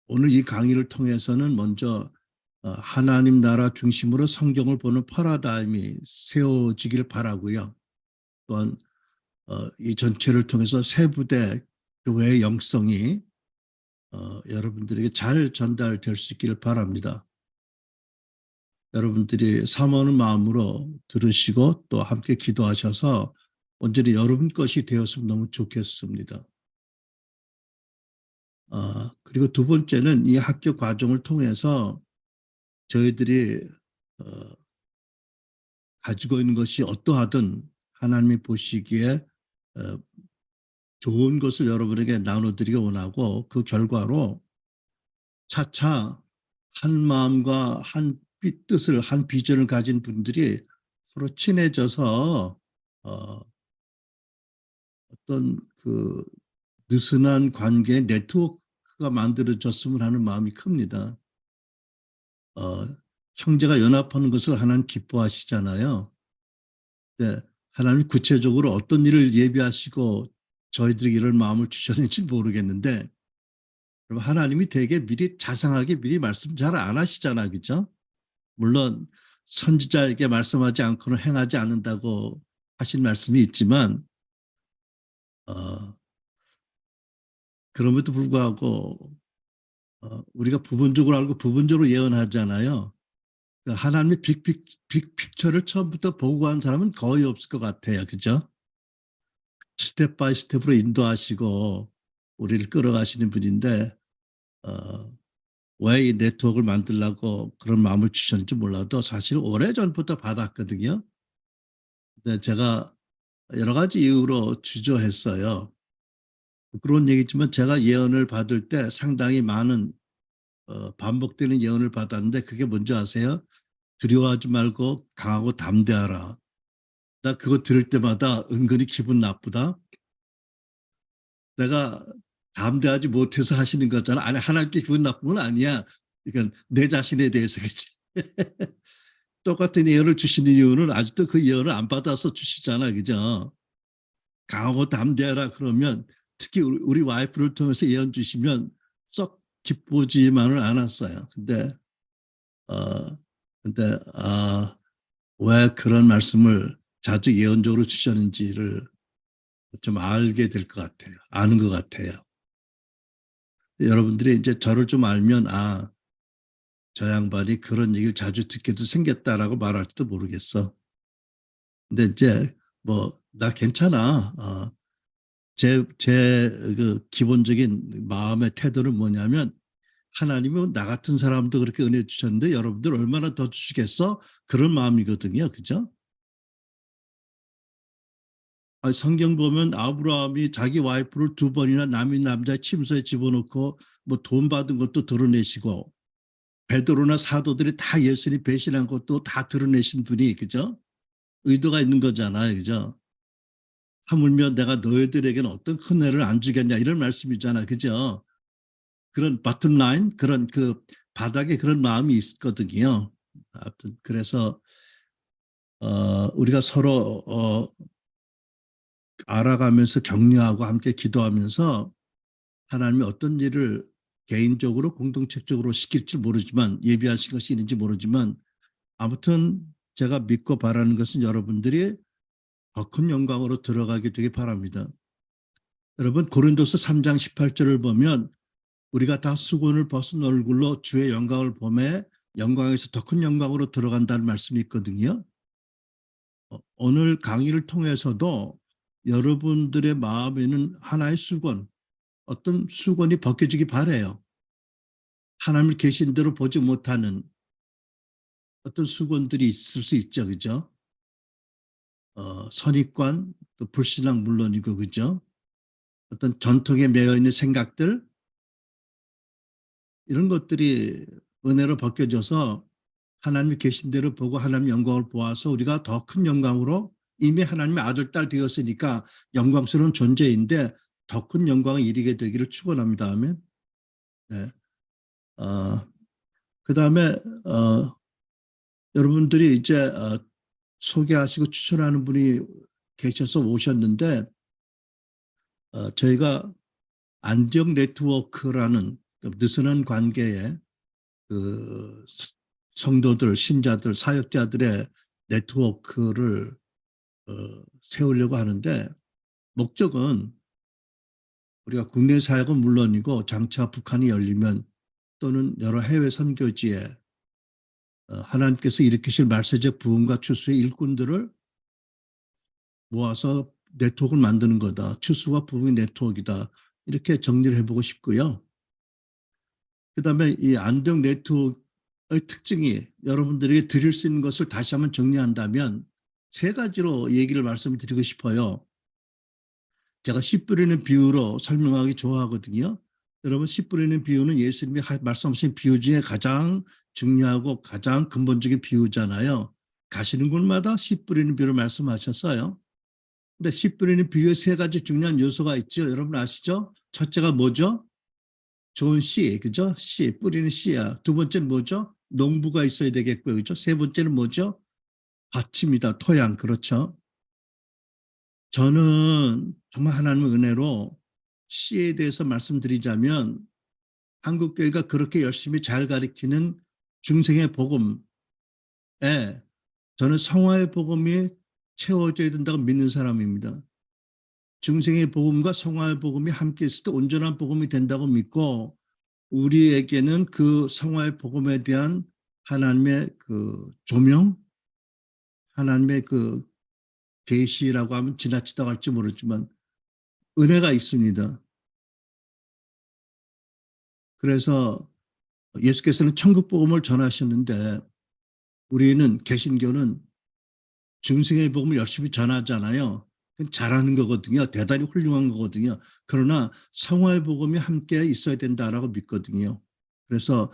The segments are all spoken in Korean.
오늘 이 강의를 통해서는 먼저 하나님 나라 중심으로 성경을 보는 패러다임이 세워지길 바라고요. 또한 이 전체를 통해서 세부대 교회의 영성이 여러분들에게 잘 전달될 수 있기를 바랍니다. 여러분들이 사모하는 마음으로 들으시고 또 함께 기도하셔서 온전히 여러분 것이 되었으면 너무 좋겠습니다. 그리고 두 번째는 이 학교 과정을 통해서 저희들이 가지고 있는 것이 어떠하든 하나님이 보시기에 좋은 것을 여러분에게 나눠드리기 원하고 그 결과로 차차 한 마음과 한 뜻을 한 비전을 가진 분들이 서로 친해져서 어떤 그 느슨한 관계의 네트워크가 만들어졌으면 하는 마음이 큽니다. 형제가 연합하는 것을 하나님 기뻐하시잖아요. 네, 하나님 구체적으로 어떤 일을 예비하시고 저희들에게 이런 마음을 주셨는지 모르겠는데 하나님이 되게 미리 자상하게 미리 말씀 잘 안 하시잖아, 그죠? 물론 선지자에게 말씀하지 않고는 행하지 않는다고 하신 말씀이 있지만 그럼에도 불구하고 우리가 부분적으로 알고 부분적으로 예언하잖아요. 그러니까 하나님의 빅픽처를 처음부터 보고 간 사람은 거의 없을 것 같아요, 그죠? 스텝 바이 스텝으로 인도하시고 우리를 끌어가시는 분인데 왜 이 네트워크를 만들려고 그런 마음을 주셨는지 몰라도 사실 오래전부터 받았거든요. 근데 제가 여러 가지 이유로 주저했어요. 그런 얘기지만 제가 예언을 받을 때 상당히 많은 반복되는 예언을 받았는데 그게 뭔지 아세요? 두려워하지 말고 강하고 담대하라. 나 그거 들을 때마다 은근히 기분 나쁘다. 내가 담대하지 못해서 하시는 거잖아. 아니, 하나님께 기분 나쁜 건 아니야. 그러니까 내 자신에 대해서 그렇지. 똑같은 예언을 주시는 이유는 아직도 그 예언을 안 받아서 주시잖아. 그죠? 강하고 담대하라 그러면 특히 우리 와이프를 통해서 예언 주시면 썩 기쁘지만은 않았어요. 어, 근데, 왜 그런 말씀을 자주 예언적으로 주셨는지를 좀 알게 될 것 같아요. 아는 것 같아요. 여러분들이 이제 저를 좀 알면, 저 양반이 그런 얘기를 자주 듣게도 생겼다라고 말할지도 모르겠어. 근데 이제 나 괜찮아. 그 기본적인 마음의 태도는 뭐냐면 하나님은 나 같은 사람도 그렇게 은혜 주셨는데 여러분들 얼마나 더 주시겠어? 그런 마음이거든요. 그죠? 성경 보면 아브라함이 자기 와이프를 두 번이나 남인 남자 침소에 집어넣고 뭐 돈 받은 것도 드러내시고 베드로나 사도들이 다 예수님 배신한 것도 다 드러내신 분이 그죠? 의도가 있는 거잖아요. 그죠? 하물며 내가 너희들에게는 어떤 큰 애를 안 주겠냐 이런 말씀이잖아. 그죠? 그런 바텀 라인 그런 그 바닥에 그런 마음이 있거든요. 아무튼 그래서 우리가 서로 알아가면서 격려하고 함께 기도하면서 하나님이 어떤 일을 개인적으로 공동체적으로 시킬지 모르지만 예비하신 것이 있는지 모르지만 아무튼 제가 믿고 바라는 것은 여러분들이 더 큰 영광으로 들어가게 되길 바랍니다. 여러분 고린도서 3장 18절을 보면 우리가 다 수건을 벗은 얼굴로 주의 영광을 보매 영광에서 더 큰 영광으로 들어간다는 말씀이 있거든요. 오늘 강의를 통해서도 여러분들의 마음에는 하나의 수건, 어떤 수건이 벗겨지기 바래요. 하나님을 계신 대로 보지 못하는 어떤 수건들이 있을 수 있죠, 그죠? 선입관, 또 불신앙 물론이고, 그죠? 어떤 전통에 매여 있는 생각들, 이런 것들이 은혜로 벗겨져서 하나님이 계신 대로 보고 하나님 영광을 보아서 우리가 더 큰 영광으로 이미 하나님의 아들, 딸 되었으니까 영광스러운 존재인데 더 큰 영광에 이르게 되기를 축원합니다. 아멘. 네. 그 다음에 여러분들이 이제 소개하시고 추천하는 분이 계셔서 오셨는데 저희가 안정 네트워크라는 느슨한 관계에 그 성도들, 신자들, 사역자들의 네트워크를 세우려고 하는데 목적은 우리가 국내 사역은 물론이고 장차 북한이 열리면 또는 여러 해외 선교지에 하나님께서 일으키실 말세적 부흥과 추수의 일꾼들을 모아서 네트워크를 만드는 거다. 추수와 부흥의 네트워크이다. 이렇게 정리를 해보고 싶고요. 그다음에 이 안동 네트워크의 특징이 여러분들에게 드릴 수 있는 것을 다시 한번 정리한다면 세 가지로 얘기를 말씀드리고 싶어요. 제가 씨 뿌리는 비유로 설명하기 좋아하거든요. 여러분 씨 뿌리는 비유는 예수님이 말씀하신 비유 중에 가장 중요하고 가장 근본적인 비유잖아요. 가시는 곳마다 씨 뿌리는 비유를 말씀하셨어요. 근데 씨 뿌리는 비유에 세 가지 중요한 요소가 있죠. 여러분 아시죠? 첫째가 뭐죠? 좋은 씨, 그죠? 씨, 뿌리는 씨야. 두 번째는 뭐죠? 농부가 있어야 되겠고요. 그죠? 세 번째는 뭐죠? 밭입니다. 토양, 그렇죠? 저는 정말 하나님의 은혜로 씨에 대해서 말씀드리자면 한국교회가 그렇게 열심히 잘 가리키는 중생의 복음에 저는 성화의 복음이 채워져야 된다고 믿는 사람입니다. 중생의 복음과 성화의 복음이 함께 있을 때 온전한 복음이 된다고 믿고 우리에게는 그 성화의 복음에 대한 하나님의 그 조명, 하나님의 그 계시라고 하면 지나치다고 할지 모르지만 은혜가 있습니다. 그래서 예수께서는 천국 복음을 전하셨는데 우리는 개신교는 중생의 복음을 열심히 전하잖아요. 잘하는 거거든요. 대단히 훌륭한 거거든요. 그러나 성화의 복음이 함께 있어야 된다라고 믿거든요. 그래서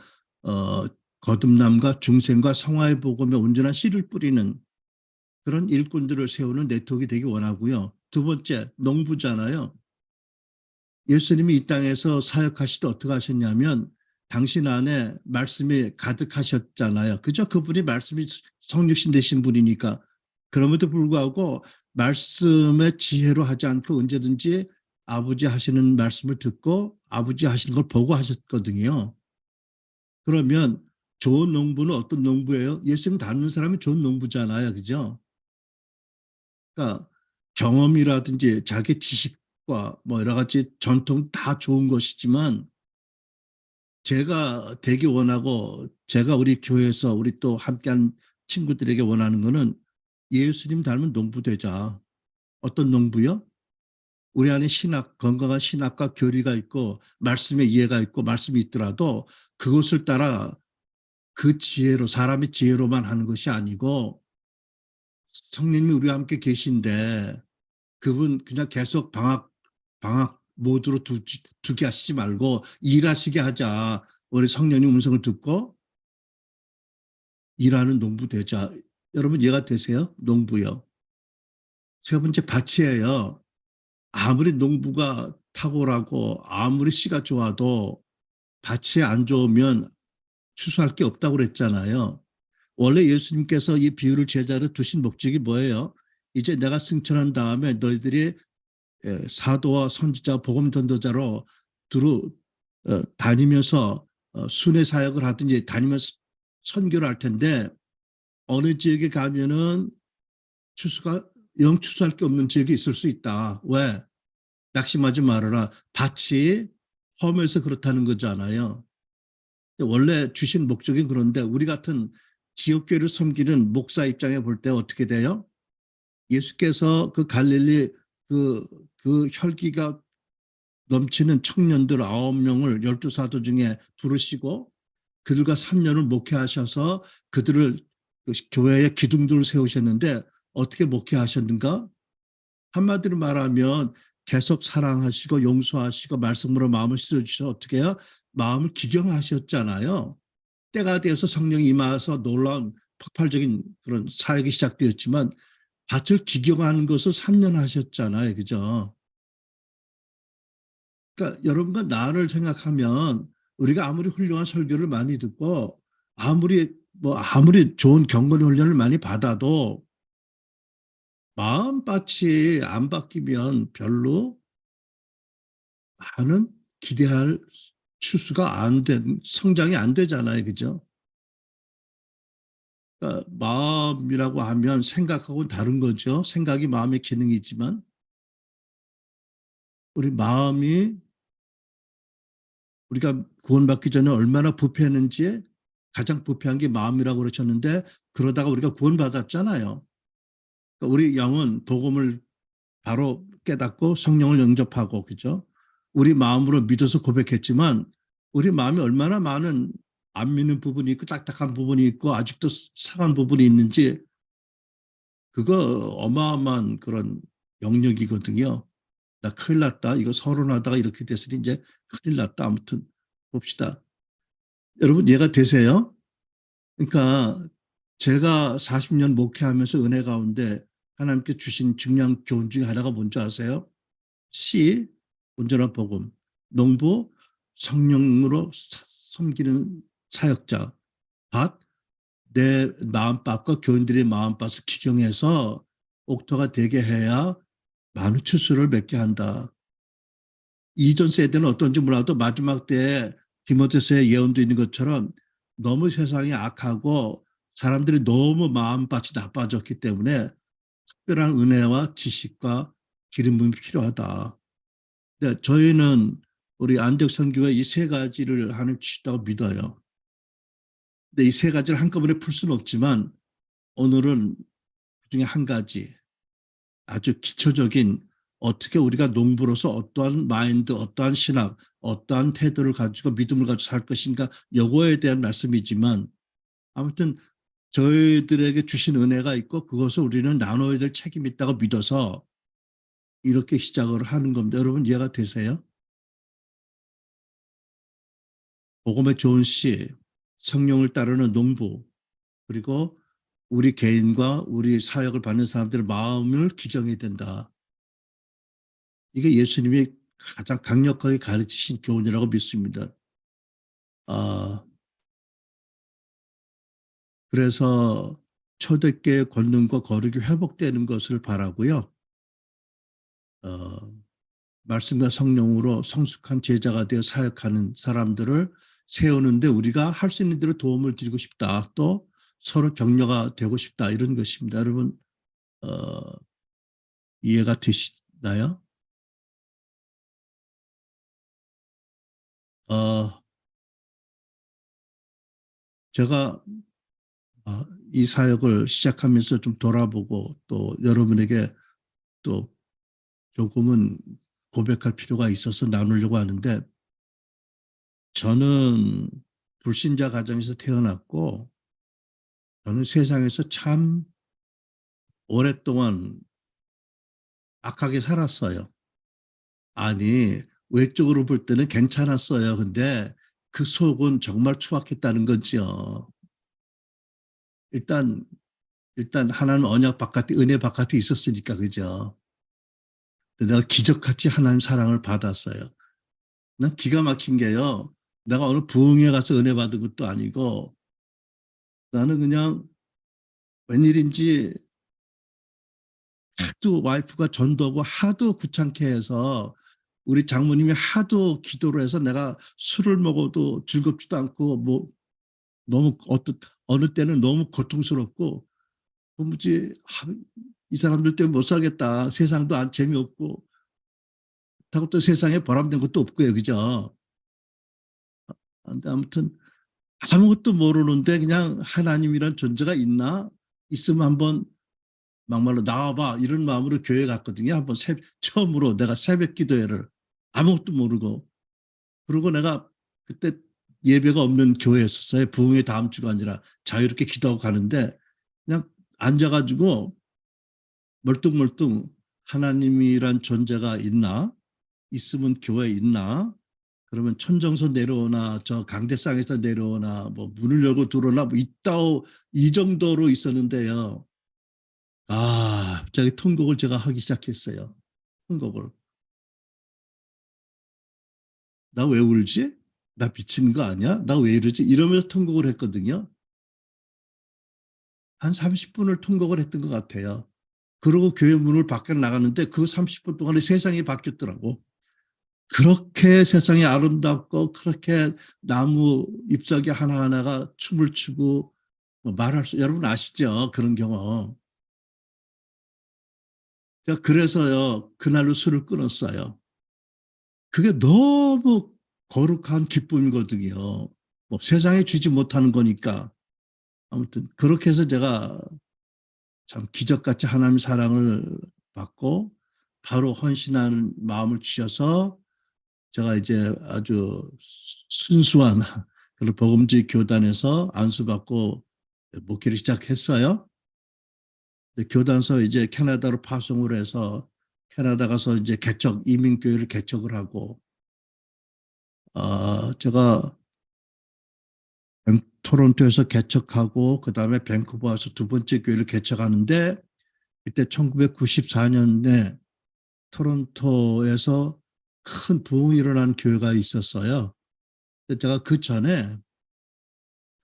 거듭남과 중생과 성화의 복음에 온전한 씨를 뿌리는 그런 일꾼들을 세우는 네트워크가 되기 원하고요. 두 번째, 농부잖아요. 예수님이 이 땅에서 사역하실 때 어떻게 하셨냐면 당신 안에 말씀이 가득하셨잖아요. 그죠? 그분이 말씀이 성육신 되신 분이니까. 그럼에도 불구하고 말씀의 지혜로 하지 않고 언제든지 아버지 하시는 말씀을 듣고 아버지 하시는 걸 보고 하셨거든요. 그러면 좋은 농부는 어떤 농부예요? 예수님 닮는 사람이 좋은 농부잖아요. 그죠? 그러니까 경험이라든지 자기 지식과 뭐 여러 가지 전통 다 좋은 것이지만 제가 되기 원하고 제가 우리 교회에서 우리 또 함께한 친구들에게 원하는 거는 예수님 닮은 농부 되자. 어떤 농부요? 우리 안에 신학, 건강한 신학과 교리가 있고 말씀의 이해가 있고 말씀이 있더라도 그것을 따라 그 지혜로 사람의 지혜로만 하는 것이 아니고 성령님이 우리와 함께 계신데 그분 그냥 계속 방학 모드로 두게 하시지 말고 일하시게 하자. 우리 성령님 음성을 듣고 일하는 농부 되자. 여러분 이해가 되세요? 농부요. 세 번째 밭이에요. 아무리 농부가 탁월하고 아무리 씨가 좋아도 밭이 안 좋으면 추수할 게 없다고 그랬잖아요. 원래 예수님께서 이 비유를 제자로 두신 목적이 뭐예요? 이제 내가 승천한 다음에 너희들이 사도와 선지자, 복음 전도자로 두루 다니면서 순회 사역을 하든지 다니면서 선교를 할 텐데 어느 지역에 가면은 추수가 영 추수할 게 없는 지역이 있을 수 있다. 왜? 낙심하지 말아라. 밭이 험해서 그렇다는 거잖아요. 원래 주신 목적이 그런데 우리 같은 지역교회를 섬기는 목사 입장에 볼 때 어떻게 돼요? 예수께서 그 갈릴리 그 혈기가 넘치는 청년들 9명을 12사도 중에 부르시고 그들과 3년을 목회하셔서 그들을 교회의 기둥들을 세우셨는데 어떻게 목회하셨는가? 한마디로 말하면 계속 사랑하시고 용서하시고 말씀으로 마음을 씻어주셔서 어떻게 해요? 마음을 기경하셨잖아요. 때가 되어서 성령이 임하서 놀라운 폭발적인 그런 사역이 시작되었지만 밭을 기경하는 것을 3년 하셨잖아요. 그죠? 그러니까 여러분과 나를 생각하면 우리가 아무리 훌륭한 설교를 많이 듣고 아무리 좋은 경건 훈련을 많이 받아도 마음밭이 안 바뀌면 별로 많은 기대할 추수가 안 된, 성장이 안 되잖아요. 그죠? 그러니까 마음이라고 하면 생각하고는 다른 거죠. 생각이 마음의 기능이지만 우리 마음이 우리가 구원받기 전에 얼마나 부패했는지 가장 부패한 게 마음이라고 그러셨는데 그러다가 우리가 구원받았잖아요. 그러니까 우리 영은 복음을 바로 깨닫고 성령을 영접하고 그죠? 우리 마음으로 믿어서 고백했지만 우리 마음이 얼마나 많은 안 믿는 부분이 있고 딱딱한 부분이 있고 아직도 상한 부분이 있는지 그거 어마어마한 그런 영역이거든요. 나 큰일 났다. 이거 서론하다가 이렇게 됐으니 이제 큰일 났다. 아무튼 봅시다. 여러분 이해가 되세요? 그러니까 제가 40년 목회하면서 은혜 가운데 하나님께 주신 중요한 교훈 중에 하나가 뭔지 아세요? 씨, 온전한 복음, 농부, 성령으로 섬기는 사역자, 밭, 내 마음밭과 교인들의 마음밭을 기경해서 옥토가 되게 해야 많은 추수를 맺게 한다. 이전 세대는 어떤지 몰라도 마지막 때에 디모데서의 예언도 있는 것처럼 너무 세상이 악하고 사람들이 너무 마음밭이 나빠졌기 때문에 특별한 은혜와 지식과 기름 부음이 필요하다. 근데 저희는 우리 안덕 선교회 이 세 가지를 하는 주시다고 믿어요. 근데 이 세 가지를 한꺼번에 풀 수는 없지만 오늘은 그중에 한 가지 아주 기초적인 어떻게 우리가 농부로서 어떠한 마인드, 어떠한 신학, 어떠한 태도를 가지고 믿음을 가지고 살 것인가 요거에 대한 말씀이지만 아무튼 저희들에게 주신 은혜가 있고 그것을 우리는 나눠야 될 책임이 있다고 믿어서 이렇게 시작을 하는 겁니다. 여러분 이해가 되세요? 복음의 좋은 씨, 성령을 따르는 농부, 그리고 우리 개인과 우리 사역을 받는 사람들의 마음을 기경해야 된다. 이게 예수님이 가장 강력하게 가르치신 교훈이라고 믿습니다. 아, 그래서 초대교회 권능과 거룩이 회복되는 것을 바라고요. 어, 말씀과 성령으로 성숙한 제자가 되어 사역하는 사람들을 세우는데 우리가 할 수 있는 대로 도움을 드리고 싶다. 또 서로 격려가 되고 싶다. 이런 것입니다. 여러분 어, 이해가 되시나요? 어, 제가 이 사역을 시작하면서 좀 돌아보고 또 여러분에게 또 조금은 고백할 필요가 있어서 나누려고 하는데 저는 불신자 가정에서 태어났고 저는 세상에서 참 오랫동안 악하게 살았어요. 아니, 외적으로 볼 때는 괜찮았어요. 근데 그 속은 정말 추악했다는 거죠. 일단, 일단 하나님 언약 바깥에, 은혜 바깥에 있었으니까, 그죠? 내가 기적같이 하나님 사랑을 받았어요. 난 기가 막힌 게요. 내가 어느 부흥회 가서 은혜 받은 것도 아니고 나는 그냥 웬일인지 하도 와이프가 전도하고 하도 귀찮게 해서 우리 장모님이 하도 기도를 해서 내가 술을 먹어도 즐겁지도 않고 뭐 너무 어느 때는 너무 고통스럽고 도무지 이 사람들 때문에 못 살겠다. 세상도 안 재미없고 그렇다고 또 세상에 보람된 것도 없고요. 그죠? 근데 아무튼 아무것도 모르는데 그냥 하나님이란 존재가 있나? 있으면 한번 막말로 나와봐 이런 마음으로 교회 갔거든요. 한번 처음으로 내가 새벽 기도회를 아무것도 모르고 그리고 내가 그때 예배가 없는 교회였었어요. 부흥회 다음 주가 아니라 자유롭게 기도하고 가는데 그냥 앉아가지고 멀뚱멀뚱 하나님이란 존재가 있나? 있으면 교회에 있나? 그러면 천정서 내려오나 저 강대상에서 내려오나 뭐 문을 열고 들어오나 뭐 있다오 이 정도로 있었는데요. 갑자기 통곡을 제가 하기 시작했어요. 통곡을. 나 왜 울지? 나 미친 거 아니야? 나 왜 이러지? 이러면서 통곡을 했거든요. 한 30분을 통곡을 했던 것 같아요. 그러고 교회 문을 밖에 나갔는데 그 30분 동안에 세상이 바뀌었더라고. 그렇게 세상이 아름답고 그렇게 나무 잎사귀 하나하나가 춤을 추고 뭐 말할 수 여러분 아시죠? 그런 경험. 제가 그래서요 그날로 술을 끊었어요. 그게 너무 거룩한 기쁨이거든요. 뭐 세상에 주지 못하는 거니까. 아무튼 그렇게 해서 제가 참 기적같이 하나님의 사랑을 받고 바로 헌신하는 마음을 주셔서 제가 이제 아주 순수한 그런 복음주의 교단에서 안수받고 목회를 시작했어요. 교단서 이제 캐나다로 파송을 해서 캐나다 가서 이제 개척 이민교회를 개척을 하고 제가 토론토에서 개척하고 그다음에 밴쿠버 와서 두 번째 교회를 개척하는데 그때 1994년에 토론토에서 큰 부흥이 일어난 교회가 있었어요. 제가 그 전에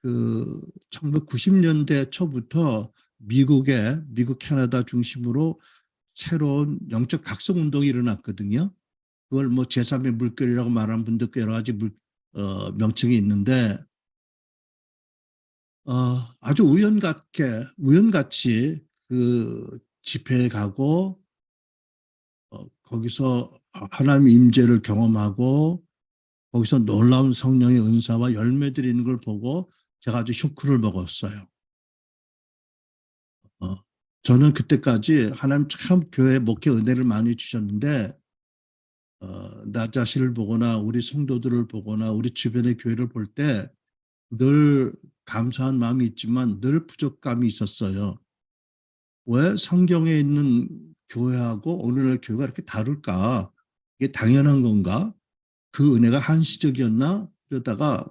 그 1990년대 초부터 미국 캐나다 중심으로 새로운 영적 각성 운동이 일어났거든요. 그걸 뭐 제3의 물결이라고 말하는 분들도 여러 가지 명칭이 있는데 아주 우연같이 그 집회에 가고 거기서 하나님의 임재를 경험하고 거기서 놀라운 성령의 은사와 열매들이 있는 걸 보고 제가 아주 쇼크를 먹었어요. 어, 저는 그때까지 하나님 참 교회 목회 은혜를 많이 주셨는데 나 자신을 보거나 우리 성도들을 보거나 우리 주변의 교회를 볼 때 늘 감사한 마음이 있지만 늘 부족감이 있었어요. 왜 성경에 있는 교회하고 오늘날 교회가 이렇게 다를까? 이게 당연한 건가? 그 은혜가 한시적이었나? 그러다가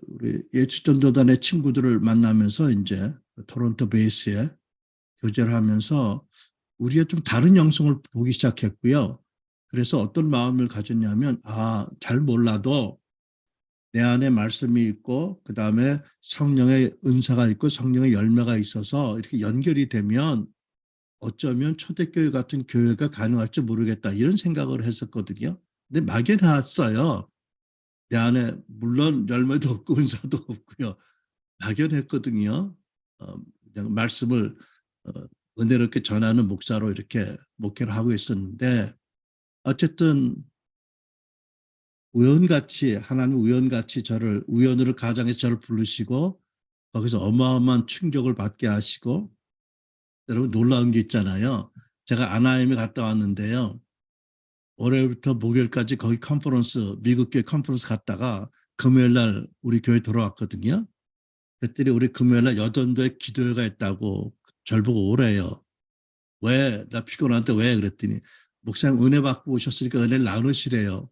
우리 예수전도단의 친구들을 만나면서 이제 토론토 베이스에 교제를 하면서 우리가 좀 다른 영성을 보기 시작했고요. 그래서 어떤 마음을 가졌냐면 잘 몰라도 내 안에 말씀이 있고 그다음에 성령의 은사가 있고 성령의 열매가 있어서 이렇게 연결이 되면 어쩌면 초대교회 같은 교회가 가능할지 모르겠다 이런 생각을 했었거든요. 근데 막연했어요. 내 안에 물론 열매도 없고 은사도 없고요. 막연했거든요. 그냥 말씀을 어, 은혜롭게 전하는 목사로 이렇게 목회를 하고 있었는데 어쨌든 우연같이 하나님 우연같이 저를 우연으로 가정에서 저를 부르시고 거기서 어마어마한 충격을 받게 하시고 여러분 놀라운 게 있잖아요. 제가 아나임에 갔다 왔는데요. 월요일부터 목요일까지 거기 컨퍼런스 미국 교회 컨퍼런스 갔다가 금요일 날 우리 교회 돌아왔거든요. 그랬더니 우리 금요일 날 여전도에 기도회가 있다고 절 보고 오래요. 왜? 나 피곤한데 왜? 그랬더니 목사님 은혜 받고 오셨으니까 은혜를 나누시래요.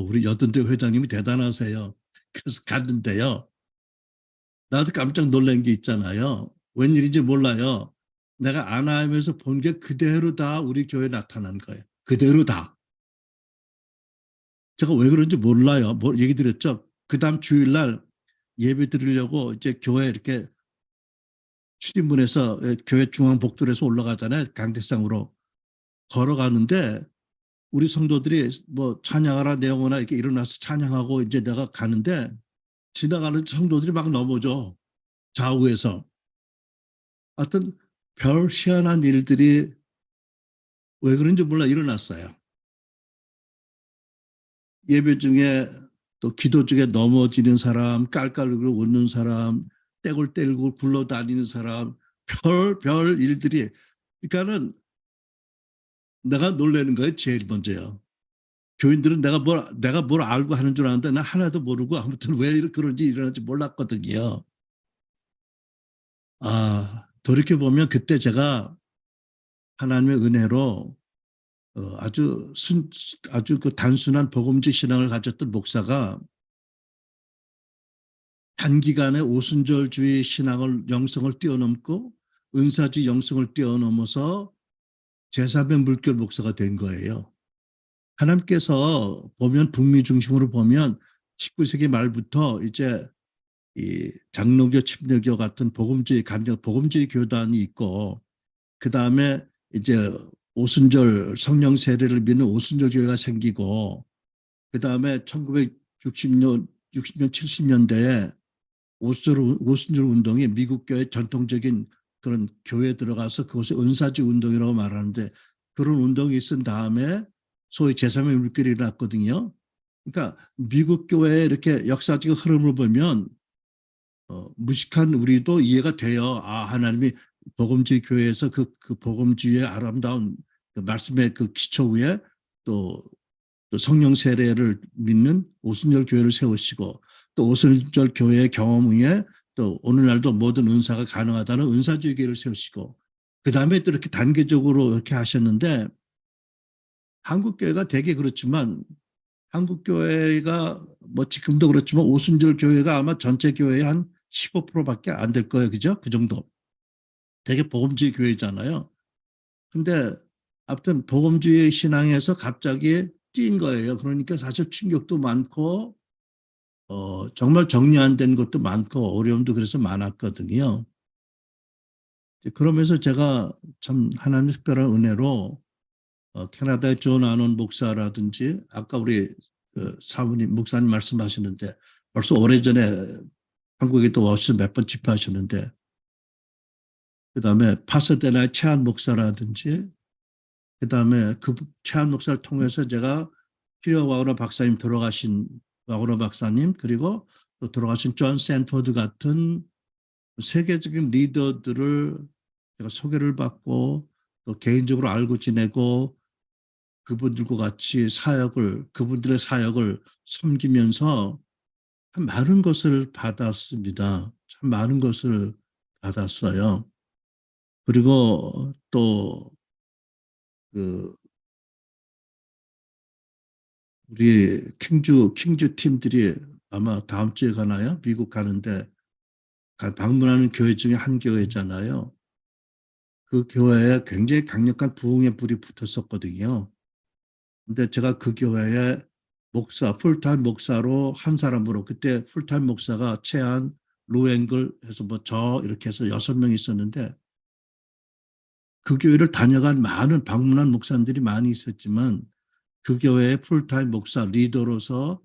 우리 여든대 회장님이 대단하세요. 그래서 갔는데요. 나도 깜짝 놀란 게 있잖아요. 웬일인지 몰라요. 내가 아나하면서 본 게 그대로 다 우리 교회에 나타난 거예요. 그대로 다. 제가 왜 그런지 몰라요. 뭐 얘기 드렸죠. 그 다음 주일날 예배 드리려고 이제 교회 이렇게 출입문에서 교회 중앙 복도에서 올라가잖아요. 강대상으로 걸어가는데 우리 성도들이 뭐 찬양하라 내용이나 이렇게 일어나서 찬양하고 이제 내가 가는데 지나가는 성도들이 막 넘어져. 좌우에서. 어떤 별 희한한 일들이 왜 그런지 몰라 일어났어요. 예배 중에 또 기도 중에 넘어지는 사람, 깔깔거리고 웃는 사람, 떼굴 떼굴 굴러다니는 사람, 별 일들이. 그러니까는 내가 놀라는 거예요. 제일 먼저요. 교인들은 내가 뭘 알고 하는 줄 아는데 나 하나도 모르고 아무튼 왜 그런지 일어난지 몰랐거든요. 돌이켜보면 그때 제가 하나님의 은혜로 아주 그 단순한 복음지 신앙을 가졌던 목사가 단기간에 오순절주의 신앙을 영성을 뛰어넘고 은사주의 영성을 뛰어넘어서 제3의 물결 목사가 된 거예요. 하나님께서 보면 북미 중심으로 보면 19세기 말부터 이제 이 장로교, 침례교 같은 복음주의 교단이 있고 그 다음에 이제 오순절 성령 세례를 믿는 오순절 교회가 생기고 그다음에 1960년 60년 70년대에 오순절 운동이 미국 교회 전통적인 그런 교회에 들어가서 그것을 은사지 운동이라고 말하는데 그런 운동이 있은 다음에 소위 제3의 물결이 일어났거든요. 그러니까 미국 교회의 이렇게 역사적인 흐름을 보면 무식한 우리도 이해가 돼요. 아, 하나님이 복음주의 교회에서 그 복음주의의 아름다운 그 말씀의 그 기초 위에 또, 또 성령 세례를 믿는 오순절 교회를 세우시고 또 오순절 교회의 경험 위에 또 오늘날도 모든 은사가 가능하다는 은사주의 교회를 세우시고 그 다음에 또 이렇게 단계적으로 이렇게 하셨는데 한국 교회가 되게 그렇지만 한국 교회가 뭐 지금도 그렇지만 오순절 교회가 아마 전체 교회의 한 15%밖에 안 될 거예요. 그죠? 그 정도. 되게 복음주의 교회잖아요. 근데 아무튼 복음주의 신앙에서 갑자기 뛴 거예요. 그러니까 사실 충격도 많고 정말 정리 안 된 것도 많고 어려움도 그래서 많았거든요. 그러면서 제가 참 하나님의 특별한 은혜로 캐나다의 존 아논 목사라든지 아까 우리 그 사모님 목사님 말씀하시는데 벌써 오래전에 한국에 또 와서 몇 번 집회하셨는데 그다음에 파사데나의 최한 목사라든지 그다음에 그 최한 목사를 통해서 제가 피어 와우너 박사님 돌아가신 와우너 박사님 그리고 또 돌아가신 존 샌포드 같은 세계적인 리더들을 제가 소개를 받고 또 개인적으로 알고 지내고 그분들과 같이 그분들의 사역을 섬기면서 참 많은 것을 받았습니다. 참 많은 것을 받았어요. 그리고 또 그 우리 킹주 팀들이 아마 다음 주에 가나요? 미국 가는데 방문하는 교회 중에 한 교회잖아요. 그 교회에 굉장히 강력한 부흥의 불이 붙었었거든요. 근데 제가 그 교회에 풀타임 목사로 한 사람으로 그때 풀타임 목사가 최한 로앵글 해서 뭐 저 이렇게 해서 6명 있었는데 그 교회를 다녀간 많은 방문한 목사님들이 많이 있었지만 그 교회의 풀타임 목사 리더로서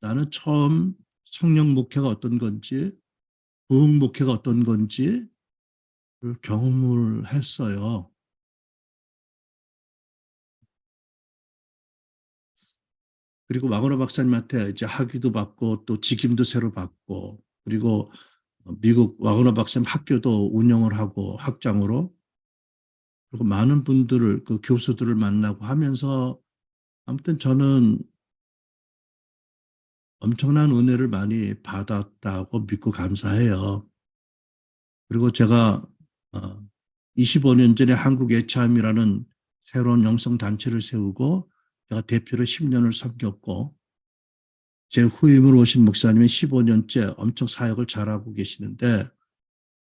나는 처음 성령 목회가 어떤 건지 부흥 목회가 어떤 건지 경험을 했어요. 그리고 마그로 박사님한테 이제 학위도 받고 또 직임도 새로 받고 그리고 미국 와그너 박사님 학교도 운영을 하고 학장으로 그리고 많은 분들을 그 교수들을 만나고 하면서 아무튼 저는 엄청난 은혜를 많이 받았다고 믿고 감사해요. 그리고 제가 25년 전에 한국 애참이라는 새로운 영성 단체를 세우고 제가 대표로 10년을 섬겼고 제 후임으로 오신 목사님이 15년째 엄청 사역을 잘하고 계시는데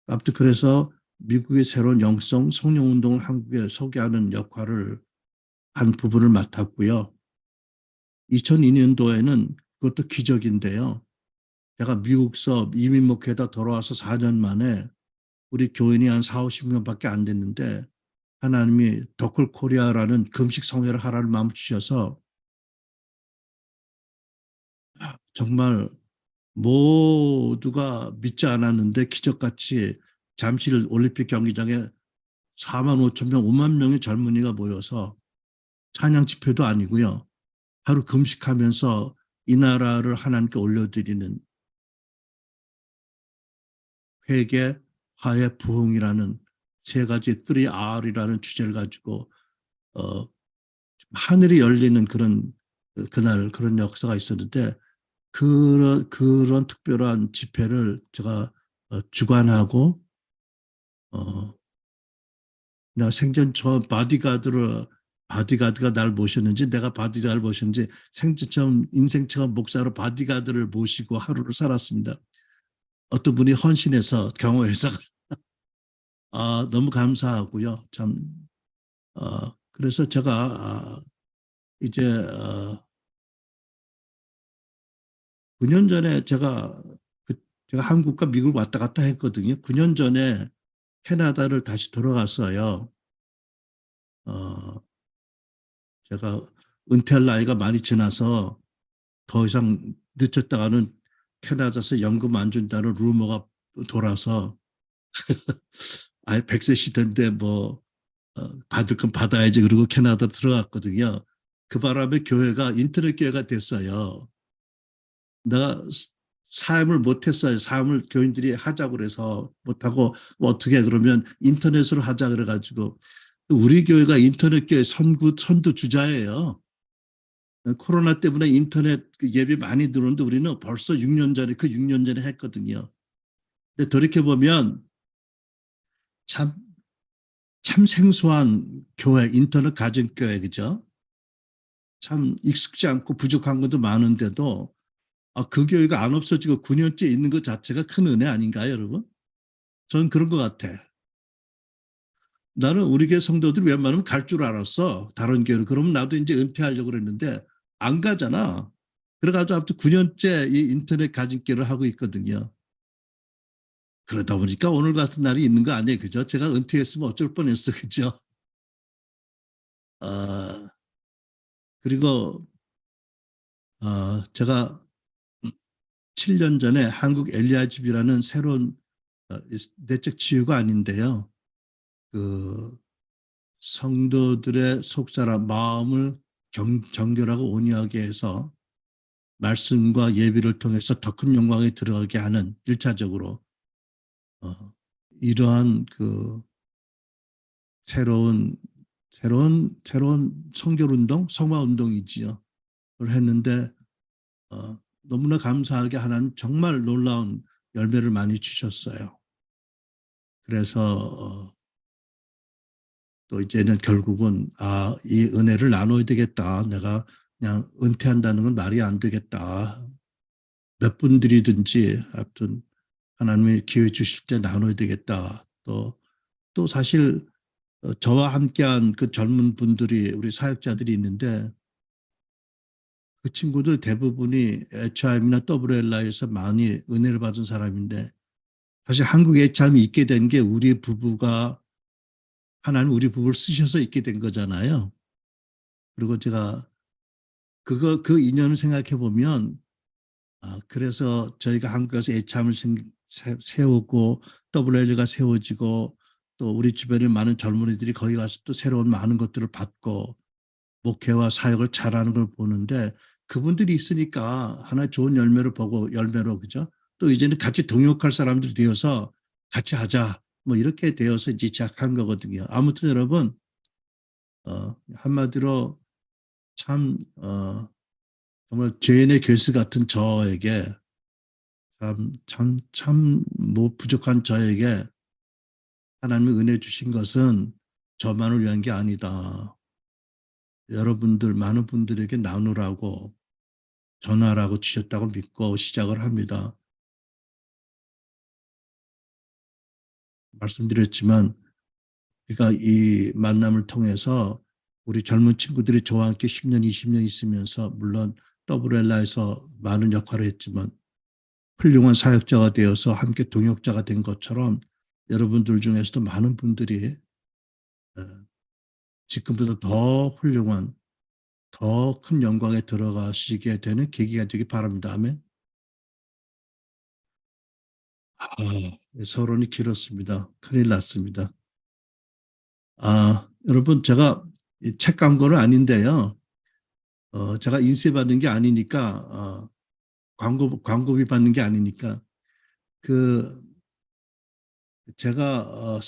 아무튼 그래서 미국의 새로운 영성 성령운동을 한국에 소개하는 역할을 한 부분을 맡았고요. 2002년도에는 그것도 기적인데요. 제가 미국서 이민 목회다 돌아와서 4년 만에 우리 교인이 한 4, 50명밖에 안 됐는데 하나님이 더클 코리아라는 금식 성회를 하라는 마음 주셔서 정말 모두가 믿지 않았는데 기적같이 잠실 올림픽 경기장에 4만 5천 명, 5만 명의 젊은이가 모여서 찬양 집회도 아니고요. 하루 금식하면서 이 나라를 하나님께 올려드리는 회개, 화해, 부흥이라는 세 가지 3R이라는 주제를 가지고 어, 하늘이 열리는 그런 그날 그런 역사가 있었는데 그런 특별한 집회를 제가 주관하고 어, 내가 생전 처음 바디가드가 날 모셨는지 내가 바디가드를 모셨는지 생전 처음 인생 처음 목사로 바디가드를 모시고 하루를 살았습니다. 어떤 분이 헌신해서 경호해서 너무 감사하고요. 참 그래서 제가 이제 9년 전에 제가 한국과 미국 왔다 갔다 했거든요. 9년 전에 캐나다를 다시 돌아갔어요. 어, 제가 은퇴할 나이가 많이 지나서 더 이상 늦췄다가는 캐나다에서 연금 안 준다는 루머가 돌아서 아예 100세 시대인데 뭐 받을 건 받아야지 그러고 캐나다 들어갔거든요. 그 바람에 교회가 인터넷 교회가 됐어요. 내가 사임을 못했어요. 사임을 교인들이 하자고 그래서 못하고 뭐 어떻게 그러면 인터넷으로 하자 그래가지고 우리 교회가 인터넷 교회 선두 주자예요. 코로나 때문에 인터넷 예배 많이 들어오는데 우리는 벌써 6년 전에 그 6년 전에 했거든요. 근데 돌이켜보면 참, 참 생소한 교회, 인터넷 가정 교회, 그죠? 참 익숙지 않고 부족한 것도 많은데도 그 교회가 안 없어지고 9년째 있는 것 자체가 큰 은혜 아닌가요, 여러분? 저는 그런 것 같아. 나는 우리 교회 성도들이 웬만하면 갈 줄 알았어. 다른 교회로. 그러면 나도 이제 은퇴하려고 그랬는데 안 가잖아. 그래가지고 아무튼 9년째 이 인터넷 가진교를 하고 있거든요. 그러다 보니까 오늘 같은 날이 있는 거 아니에요. 그죠? 제가 은퇴했으면 어쩔 뻔했어. 그죠? 어, 그리고 제가 7년 전에 한국 엘리야집이라는 새로운 내적 치유가 아닌데요. 그 성도들의 속사람 마음을 정결하고 온유하게 해서 말씀과 예비를 통해서 더 큰 영광에 들어가게 하는 1차적으로 이러한 그 새로운 성결 운동, 성화 운동이지요. 그걸 했는데 너무나 감사하게 하나님 정말 놀라운 열매를 많이 주셨어요. 그래서 또 이제는 결국은 이 은혜를 나눠야 되겠다. 내가 그냥 은퇴한다는 건 말이 안 되겠다. 몇 분들이든지 하여튼 하나님의 기회 주실 때 나눠야 되겠다. 또 사실 저와 함께한 그 젊은 분들이 우리 사역자들이 있는데 그 친구들 대부분이 HIM이나 WLI에서 많이 은혜를 받은 사람인데 사실 한국에 HIM이 있게 된 게 우리 부부가 하나님 우리 부부를 쓰셔서 있게 된 거잖아요. 그리고 제가 그 인연을 생각해 보면 그래서 저희가 한국에서 HIM을 세우고 WL가 세워지고 또 우리 주변에 많은 젊은이들이 거기 가서 또 새로운 많은 것들을 받고 목회와 사역을 잘하는 걸 보는데 그분들이 있으니까 하나의 좋은 열매를 보고 열매로 그죠? 또 이제는 같이 동역할 사람들이 되어서 같이 하자 뭐 이렇게 되어서 이제 시작한 거거든요. 아무튼 여러분 한마디로 참 정말 죄인의 괴수 같은 저에게 뭐 부족한 저에게 하나님의 은혜 주신 것은 저만을 위한 게 아니다. 여러분들 많은 분들에게 나누라고 전하라고 주셨다고 믿고 시작을 합니다. 말씀드렸지만 우리가 이 만남을 통해서 우리 젊은 친구들이 저와 함께 10년, 20년 있으면서 물론 WLA에서 많은 역할을 했지만 훌륭한 사역자가 되어서 함께 동역자가 된 것처럼 여러분들 중에서도 많은 분들이 지금보다 더 훌륭한 더 큰 영광에 들어가시게 되는 계기가 되기 바랍니다. 아멘. 서론이 길었습니다. 큰일 났습니다. 여러분 제가 책 광고는 아닌데요. 제가 인쇄 받는 게 아니니까 광고비 받는 게 아니니까 그 제가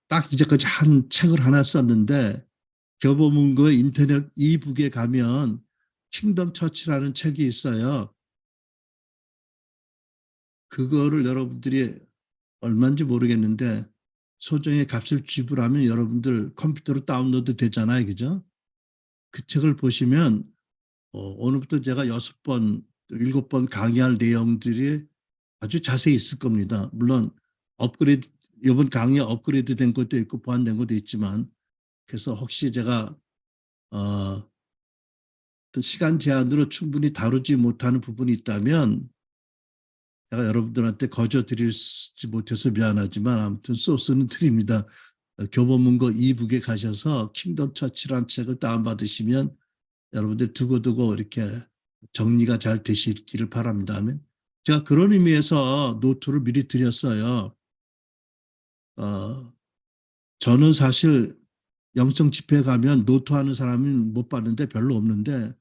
딱 이제까지 한 책을 하나 썼는데 교보문고의 인터넷 이북에 가면 킹덤 처치라는 책이 있어요. 그거를 여러분들이 얼마인지 모르겠는데 소정의 값을 지불하면 여러분들 컴퓨터로 다운로드 되잖아요. 그죠? 그 책을 보시면 오늘부터 제가 6번, 7번 강의할 내용들이 아주 자세히 있을 겁니다. 물론 업그레이드, 이번 강의 업그레이드 된 것도 있고 보완된 것도 있지만 그래서 혹시 제가 시간 제한으로 충분히 다루지 못하는 부분이 있다면 제가 여러분들한테 거저 드리지 못해서 미안하지만 아무튼 소스는 드립니다. 교보문고 이북에 가셔서 킹덤 처치라는 책을 다운받으시면 여러분들 두고두고 이렇게 정리가 잘 되시기를 바랍니다. 아멘. 제가 그런 의미에서 노트를 미리 드렸어요. 저는 사실 영성 집회 가면 노트하는 사람은 못 봤는데 별로 없는데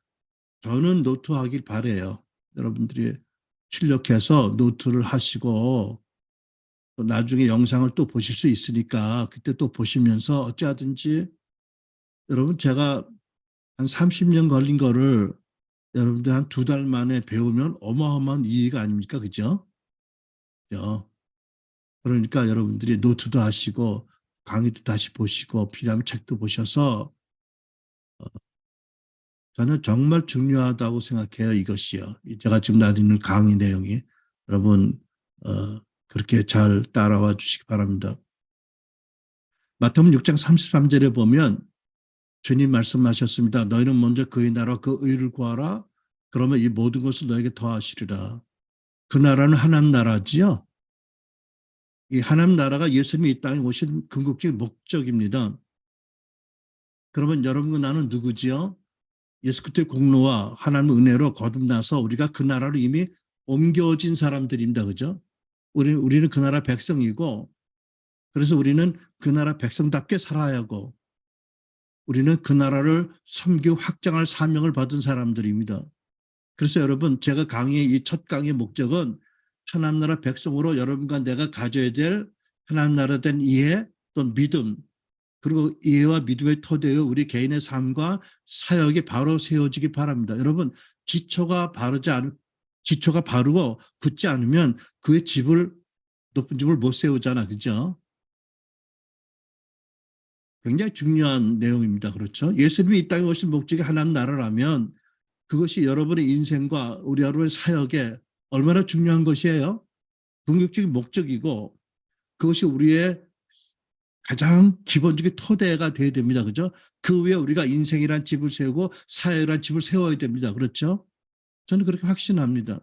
저는 노트하길 바래요. 여러분들이 출력해서 노트를 하시고 또 나중에 영상을 또 보실 수 있으니까 그때 또 보시면서 어찌하든지 여러분 제가 한 30년 걸린 거를 여러분들 한 2달 만에 배우면 어마어마한 이해가 아닙니까? 그죠? 그죠? 그러니까 여러분들이 노트도 하시고 강의도 다시 보시고 필요하면 책도 보셔서 저는 정말 중요하다고 생각해요. 이것이요. 제가 지금 나누는 강의 내용이 여러분 그렇게 잘 따라와 주시기 바랍니다. 마태복음 6장 33절에 보면 주님 말씀하셨습니다. 너희는 먼저 그의 나라 그 의를 구하라. 그러면 이 모든 것을 너에게 더하시리라. 그 나라는 하나님 나라지요. 이 하나님 나라가 예수님이 이 땅에 오신 궁극적인 목적입니다. 그러면 여러분과 나는 누구지요? 예수 그리스도의 공로와 하나님의 은혜로 거듭나서 우리가 그 나라로 이미 옮겨진 사람들입니다. 그죠? 우리는 그 나라 백성이고 그래서 우리는 그 나라 백성답게 살아야 하고 우리는 그 나라를 섬기고 확장할 사명을 받은 사람들입니다. 그래서 여러분 제가 강의 이 첫 강의의 목적은 하나님 나라 백성으로 여러분과 내가 가져야 될 하나님 나라에 대한 이해 또는 믿음 그리고 이해와 믿음의 토대에 우리 개인의 삶과 사역이 바로 세워지기 바랍니다. 여러분 기초가 바르고 굳지 않으면 그의 집을 높은 집을 못 세우잖아. 그죠? 굉장히 중요한 내용입니다. 그렇죠? 예수님이 이 땅에 오신 목적이 하나님 나라라면 그것이 여러분의 인생과 우리 여러분의 사역에 얼마나 중요한 것이에요? 궁극적인 목적이고 그것이 우리의 가장 기본적인 토대가 되어야 됩니다. 그죠? 그 위에 우리가 인생이란 집을 세우고 사회란 집을 세워야 됩니다. 그렇죠? 저는 그렇게 확신합니다.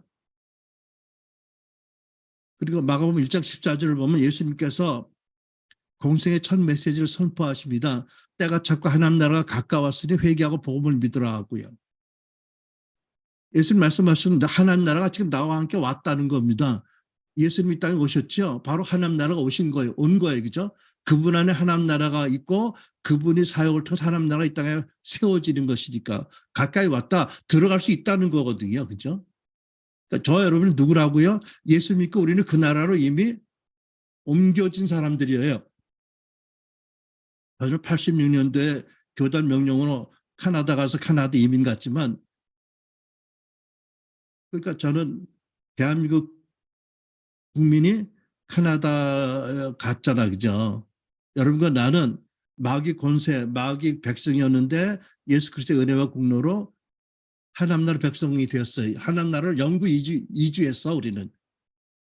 그리고 마가복음 1장 14절을 보면 예수님께서 공생의 첫 메시지를 선포하십니다. 때가 찼고 하나님 나라가 가까웠으니 회개하고 복음을 믿으라 하고요. 예수님 말씀하시는 하나님 나라가 지금 나와 함께 왔다는 겁니다. 예수님이 땅에 오셨죠. 바로 하나님 나라가 오신 거예요. 온 거예요. 그죠? 그분 안에 하나님 나라가 있고 그분이 사역을 통해서 하나님 나라가 이 땅에 세워지는 것이니까 가까이 왔다 들어갈 수 있다는 거거든요. 그죠? 그러니까 저 여러분이 누구라고요? 예수 믿고 우리는 그 나라로 이미 옮겨진 사람들이에요. 저는 86년도에 교단 명령으로 캐나다 가서 캐나다 이민 갔지만 그러니까 저는 대한민국 국민이 캐나다 갔잖아. 그죠? 여러분과 나는 마귀 권세, 마귀 백성이었는데 예수 그리스도의 은혜와 공로로 하나님 나라 백성이 되었어요. 하나님 나라를 영구 이주했어, 우리는.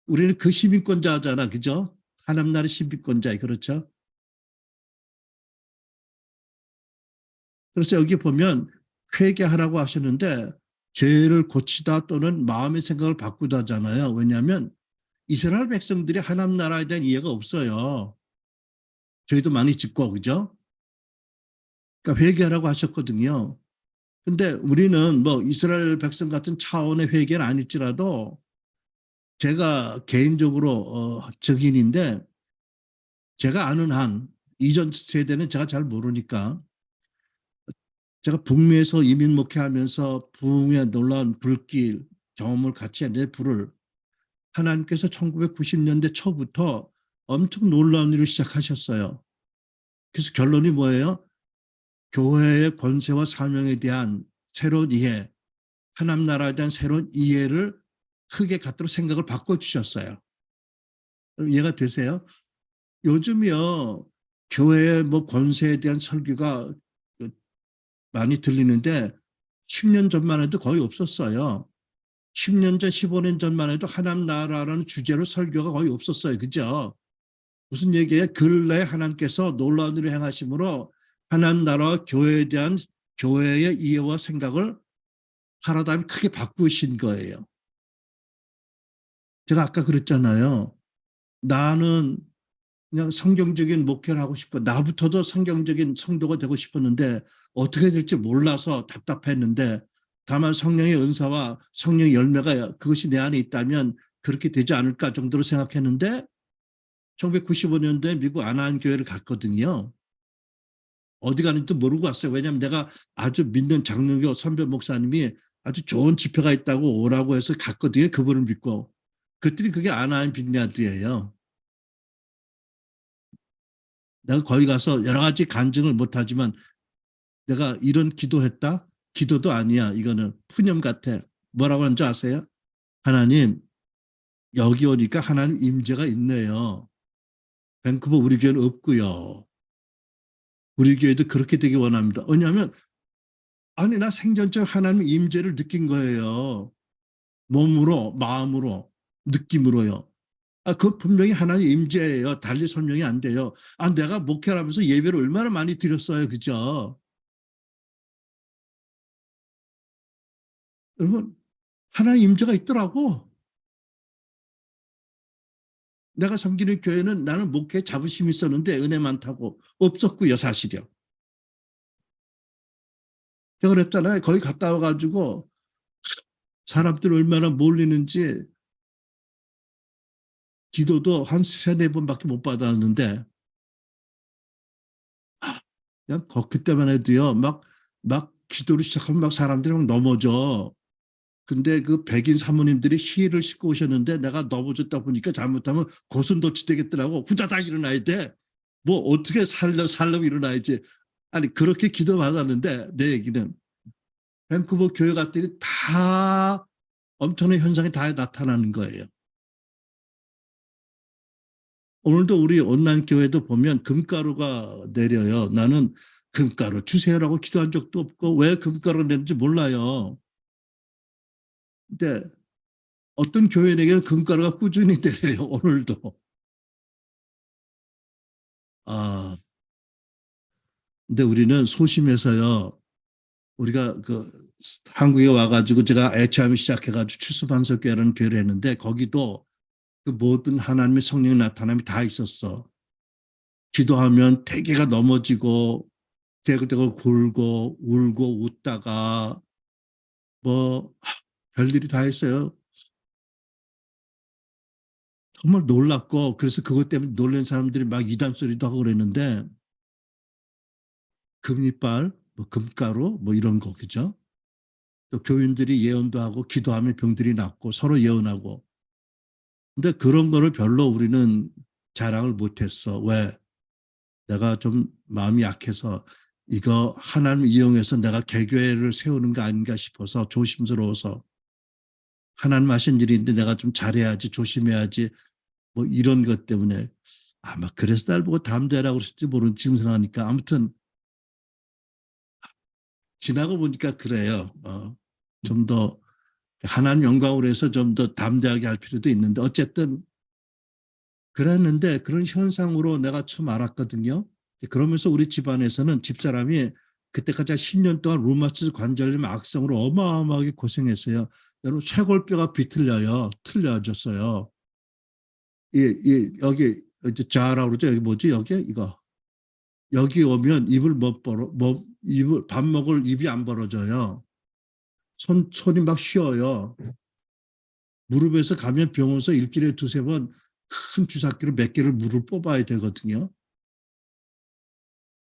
우리는 그 시민권자잖아. 그죠? 하나님 나라 시민권자. 그렇죠? 그래서 여기 보면 회개하라고 하셨는데 죄를 고치다 또는 마음의 생각을 바꾸다잖아요. 왜냐하면 이스라엘 백성들이 하나님 나라에 대한 이해가 없어요. 저희도 많이 짓고, 그죠? 그러니까 회개하라고 하셨거든요. 근데 우리는 뭐 이스라엘 백성 같은 차원의 회개는 아닐지라도 제가 개인적으로 증인인데 제가 아는 한 이전 세대는 제가 잘 모르니까 제가 북미에서 이민 목회하면서 부흥의 놀라운 불길 경험을 같이 했는데 불을 하나님께서 1990년대 초부터 엄청 놀라운 일을 시작하셨어요. 그래서 결론이 뭐예요? 교회의 권세와 사명에 대한 새로운 이해, 하나님 나라에 대한 새로운 이해를 크게 갖도록 생각을 바꿔주셨어요. 이해가 되세요? 요즘이요, 교회의 뭐 권세에 대한 설교가 많이 들리는데 10년 전만 해도 거의 없었어요. 10년 전, 15년 전만 해도 하나님 나라라는 주제로 설교가 거의 없었어요. 그죠? 무슨 얘기예요? 근래 하나님께서 놀라운 일을 행하심으로 하나님 나라와 교회에 대한 교회의 이해와 생각을 파라다임 크게 바꾸신 거예요. 제가 아까 그랬잖아요. 나는 그냥 성경적인 목회를 하고 싶고 나부터도 성경적인 성도가 되고 싶었는데 어떻게 될지 몰라서 답답했는데 다만 성령의 은사와 성령의 열매가 그것이 내 안에 있다면 그렇게 되지 않을까 정도로 생각했는데 1995년도에 미국 아나한 교회를 갔거든요. 어디 가는지도 모르고 왔어요. 왜냐하면 내가 아주 믿는 장로교 선배 목사님이 아주 좋은 집회가 있다고 오라고 해서 갔거든요. 그분을 믿고. 그랬더니 그게 아나한 빈야드예요. 내가 거기 가서 여러 가지 간증을 못하지만 내가 이런 기도했다? 기도도 아니야. 이거는 푸념 같아. 뭐라고 하는 줄 아세요? 하나님, 여기 오니까 하나님 임재가 있네요. 밴쿠버 우리 교회는 없고요. 우리 교회도 그렇게 되기 원합니다. 왜냐하면 아니 나 생전처럼 하나님 임재를 느낀 거예요. 몸으로, 마음으로, 느낌으로요. 그 분명히 하나님 임재예요. 달리 설명이 안 돼요. 내가 목회를 하면서 예배를 얼마나 많이 드렸어요. 그죠? 여러분, 하나님 임재가 있더라고. 내가 섬기는 교회는 나는 목회에 자부심이 있었는데 은혜 많다고 없었고요. 사실이요. 제가 그랬잖아요. 거기 갔다 와가지고 사람들 얼마나 몰리는지 기도도 한 세네 번밖에 못 받았는데 그냥 그때만 해도요. 막 기도를 시작하면 막 사람들이 막 넘어져. 근데 그 백인 사모님들이 힐을 싣고 오셨는데 내가 넘어졌다 보니까 잘못하면 고슴도치 되겠더라고. 후다닥 일어나야 돼. 뭐 어떻게 살려면 일어나야지. 아니 그렇게 기도 받았는데 내 얘기는 밴쿠버 교회 갔더니 다 엄청난 현상이 다 나타나는 거예요. 오늘도 우리 온라인 교회도 보면 금가루가 내려요. 나는 금가루 주세요라고 기도한 적도 없고 왜 금가루가 내는지 몰라요. 근데 어떤 교회에게는 금가루가 꾸준히 내려요. 오늘도. 아, 근데 우리는 소심해서요. 우리가 그 한국에 와가지고 제가 애처함이 시작해가지고 추수반석교회라는 교회를 했는데 거기도 그 모든 하나님의 성령의 나타남이 다 있었어. 기도하면 대개가 넘어지고 대고 굴고 울고 웃다가 뭐 별일이 다 있어요. 정말 놀랐고 그래서 그것 때문에 놀란 사람들이 막 이단 소리도 하고 그랬는데 금이빨, 뭐 금가루 뭐 이런 거 그죠? 또 교인들이 예언도 하고 기도하면 병들이 낫고 서로 예언하고 근데 그런 거를 별로 우리는 자랑을 못했어. 왜? 내가 좀 마음이 약해서 이거 하나님 이용해서 내가 개교회를 세우는 거 아닌가 싶어서 조심스러워서 하나님 하신 일인데 내가 좀 잘해야지 조심해야지 뭐 이런 것 때문에 아마 그래서 날 보고 담대라고 그랬을지 모르는 지금 생각하니까 아무튼 지나고 보니까 그래요. 좀 더 하나님 영광으로 해서 좀 더 담대하게 할 필요도 있는데 어쨌든 그랬는데 그런 현상으로 내가 처음 알았거든요. 그러면서 우리 집안에서는 집사람이 그때까지 한 10년 동안 루마티스 관절염 악성으로 어마어마하게 고생했어요. 여러분 쇄골뼈가 비틀려요. 틀려졌어요. 여기 이제 자라고 그러죠. 여기 뭐지? 여기 이거. 여기 오면 입을 못 벌어, 입을 밥 먹을 입이 안 벌어져요. 손이 막 쉬어요. 무릎에서 가면 병원에서 일주일에 두세 번 큰 주사기로 몇 개를 물을 뽑아야 되거든요.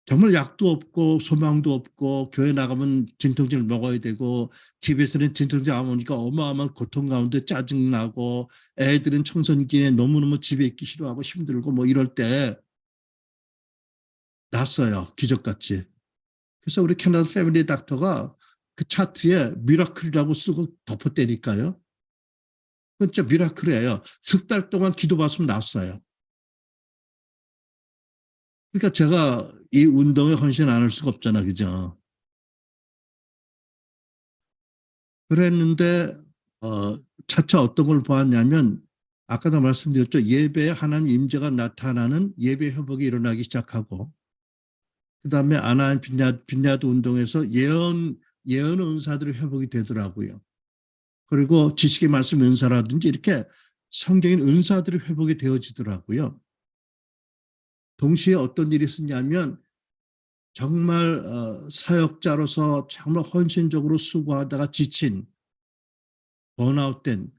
정말 약도 없고 소망도 없고 교회 나가면 진통제를 먹어야 되고 집에서는 진통제 안 오니까 어마어마한 고통 가운데 짜증나고 애들은 청소년기에 너무너무 집에 있기 싫어하고 힘들고 뭐 이럴 때 났어요. 기적같이. 그래서 우리 캐나다 패밀리 닥터가 그 차트에 미라클이라고 쓰고 덮어대니까요. 그건 진짜 미라클이에요. 석 달 동안 기도받으면 났어요. 그러니까 제가 이 운동에 헌신 안 할 수가 없잖아. 그죠? 그랬는데 차차 어떤 걸 보았냐면 아까도 말씀드렸죠. 예배에 하나님 임재가 나타나는 예배 회복이 일어나기 시작하고 그다음에 아나한 빈야드 운동에서 예언 은사들이 회복이 되더라고요. 그리고 지식의 말씀 은사라든지 이렇게 성경인 은사들이 회복이 되어지더라고요. 동시에 어떤 일이 있었냐면 정말 사역자로서 정말 헌신적으로 수고하다가 지친 번아웃된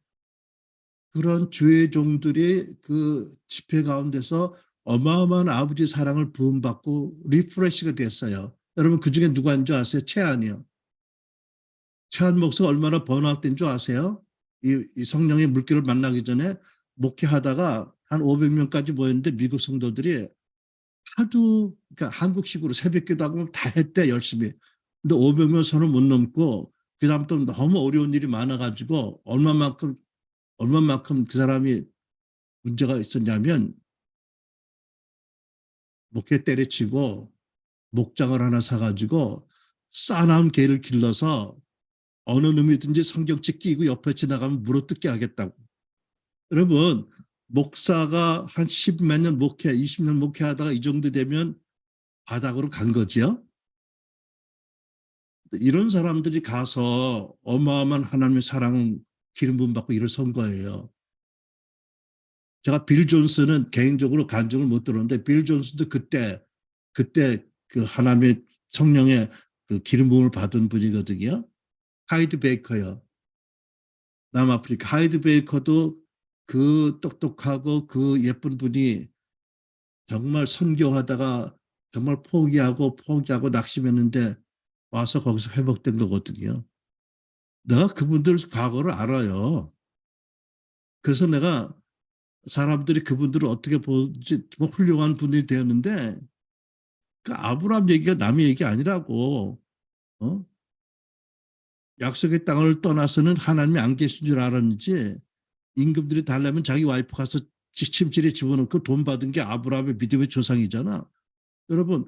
그런 주의 종들이 그 집회 가운데서 어마어마한 아버지 사랑을 부음받고 리프레시가 됐어요. 여러분 그중에 누가 있는 줄 아세요? 채안이요. 채안 목사가 얼마나 번아웃된 줄 아세요? 이 성령의 물길을 만나기 전에 목회하다가 한 500명까지 모였는데 미국 성도들이 하도 그러니까 한국식으로 새벽기도 하고 다 했대 열심히. 근데 500명 선을 못 넘고 그다음 또 너무 어려운 일이 많아가지고 얼마만큼 그 사람이 문제가 있었냐면 목회 때려치고 목장을 하나 사가지고 싸나운 개를 길러서 어느 놈이든지 성경책 끼고 옆에 지나가면 물어뜯게 하겠다고. 여러분 목사가 한 10몇 년 목회, 20년 목회하다가 이 정도 되면 바닥으로 간 거지요. 이런 사람들이 가서 어마어마한 하나님의 사랑 기름 부음 받고 일어선 거예요. 제가 빌 존스는 개인적으로 간증을 못 들었는데 빌 존스도 그때 그 하나님의 성령의 그 기름 부음을 받은 분이거든요. 하이드 베이커요. 남아프리카 하이드 베이커도 그 똑똑하고 그 예쁜 분이 정말 선교하다가 정말 포기하고 낙심했는데 와서 거기서 회복된 거거든요. 내가 그분들 과거를 알아요. 그래서 내가 사람들이 그분들을 어떻게 보지 뭐 훌륭한 분이 되었는데 그 아브라함 얘기가 남의 얘기 아니라고. 어? 약속의 땅을 떠나서는 하나님이 안 계신 줄 알았는지 임금들이 달라면 자기 와이프 가서 침실에 집어넣고 돈 받은 게 아브라함의 믿음의 조상이잖아. 여러분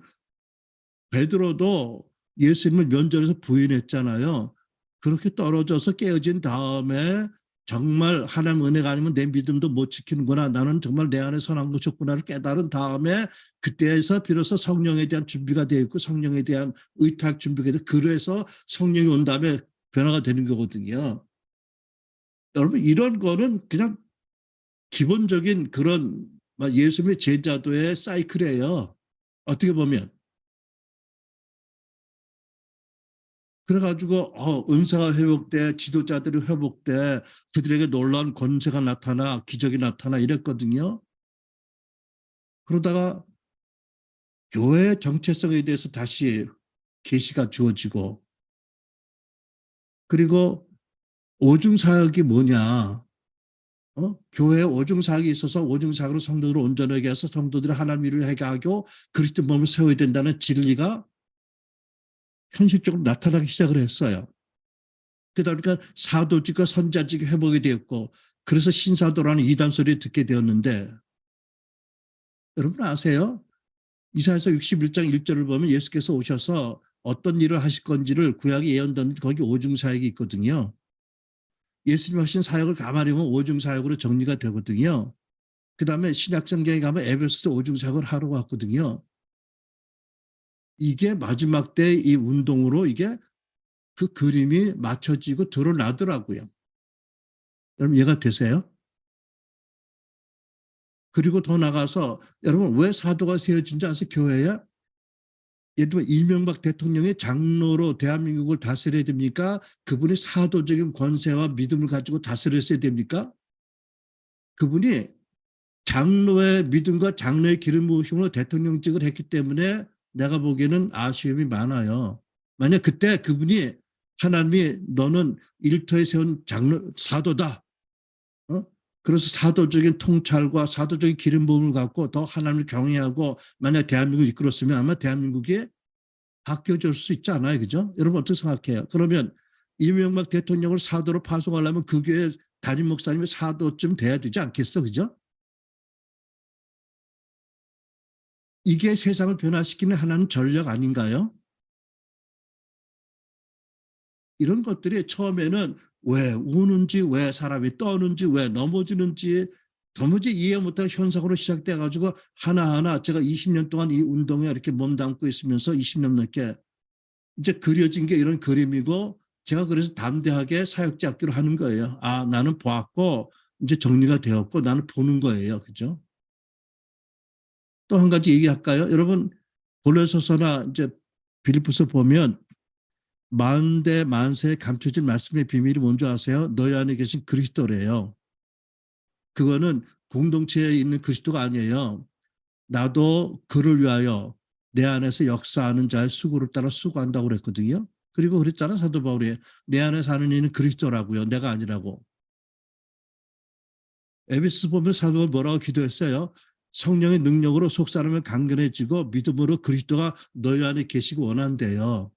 베드로도 예수님을 면전에서 부인했잖아요. 그렇게 떨어져서 깨어진 다음에 정말 하나님 은혜가 아니면 내 믿음도 못 지키는구나. 나는 정말 내 안에 선한 것이 없구나를 깨달은 다음에 그때에서 비로소 성령에 대한 준비가 되어 있고 성령에 대한 의탁 준비가 되고 그래서 성령이 온 다음에 변화가 되는 거거든요. 여러분 이런 거는 그냥 기본적인 그런 예수님의 제자도의 사이클이에요. 어떻게 보면. 그래가지고 은사가 회복돼 지도자들이 회복돼 그들에게 놀라운 권세가 나타나 기적이 나타나 이랬거든요. 그러다가 교회의 정체성에 대해서 다시 계시가 주어지고 그리고 오중사역이 뭐냐. 교회에 오중사역이 있어서 오중사역으로 성도들을 온전하게 해서 성도들이 하나님 일을 하게 하고 그리스도 몸을 세워야 된다는 진리가 현실적으로 나타나기 시작을 했어요. 그러다 보니까 사도직과 선자직이 회복이 되었고 그래서 신사도라는 이단 소리를 듣게 되었는데 여러분 아세요? 이사야서 61장 1절을 보면 예수께서 오셔서 어떤 일을 하실 건지를 구약에 예언된 거기 오중사역이 있거든요. 예수님 하신 사역을 가만히 보면 오중사역으로 정리가 되거든요. 그 다음에 신약성경에 가면 에베소서 오중사역을 하러 왔거든요. 이게 마지막 때 이 운동으로 이게 그 그림이 맞춰지고 드러나더라고요. 여러분 이해가 되세요? 그리고 더 나가서 여러분 왜 사도가 세워진지 아세요? 교회에? 예를 들면 이명박 대통령이 장로로 대한민국을 다스려야 됩니까? 그분이 사도적인 권세와 믿음을 가지고 다스렸어야 됩니까? 그분이 장로의 믿음과 장로의 기름 부으심으로 대통령직을 했기 때문에 내가 보기에는 아쉬움이 많아요. 만약 그때 그분이 하나님이 너는 일터에 세운 장로 사도다. 어? 그래서 사도적인 통찰과 사도적인 기름 부음을 갖고 더 하나님을 경외하고 만약 대한민국을 이끌었으면 아마 대한민국이 바뀌어질 수 있지 않아요. 그죠? 여러분 어떻게 생각해요? 그러면 이명박 대통령을 사도로 파송하려면 그 교회 담임 목사님이 사도쯤 돼야 되지 않겠어? 그죠? 이게 세상을 변화시키는 하나는 전략 아닌가요? 이런 것들이 처음에는 왜 우는지 왜 사람이 떠는지 왜 넘어지는지 도무지 이해 못할 현상으로 시작돼 가지고 하나하나 제가 20년 동안 이 운동에 이렇게 몸담고 있으면서 20년 넘게 이제 그려진 게 이런 그림이고 제가 그래서 담대하게 사역자 학교를 하는 거예요. 아 나는 보았고 이제 정리가 되었고 나는 보는 거예요. 그죠? 또 한 가지 얘기할까요? 여러분 고린도서나 이제 빌립보서 보면 만대 만세에 감춰진 말씀의 비밀이 뭔지 아세요? 너희 안에 계신 그리스도래요. 그거는 공동체에 있는 그리스도가 아니에요. 나도 그를 위하여 내 안에서 역사하는 자의 수고를 따라 수고한다고 그랬거든요. 그리고 그랬잖아 사도 바울이 내 안에 사는 이는 그리스도라고요. 내가 아니라고. 에베소 보면 사도 바울 뭐라고 기도했어요? 성령의 능력으로 속사람을 강건해지고 믿음으로 그리스도가 너희 안에 계시고 원한대요.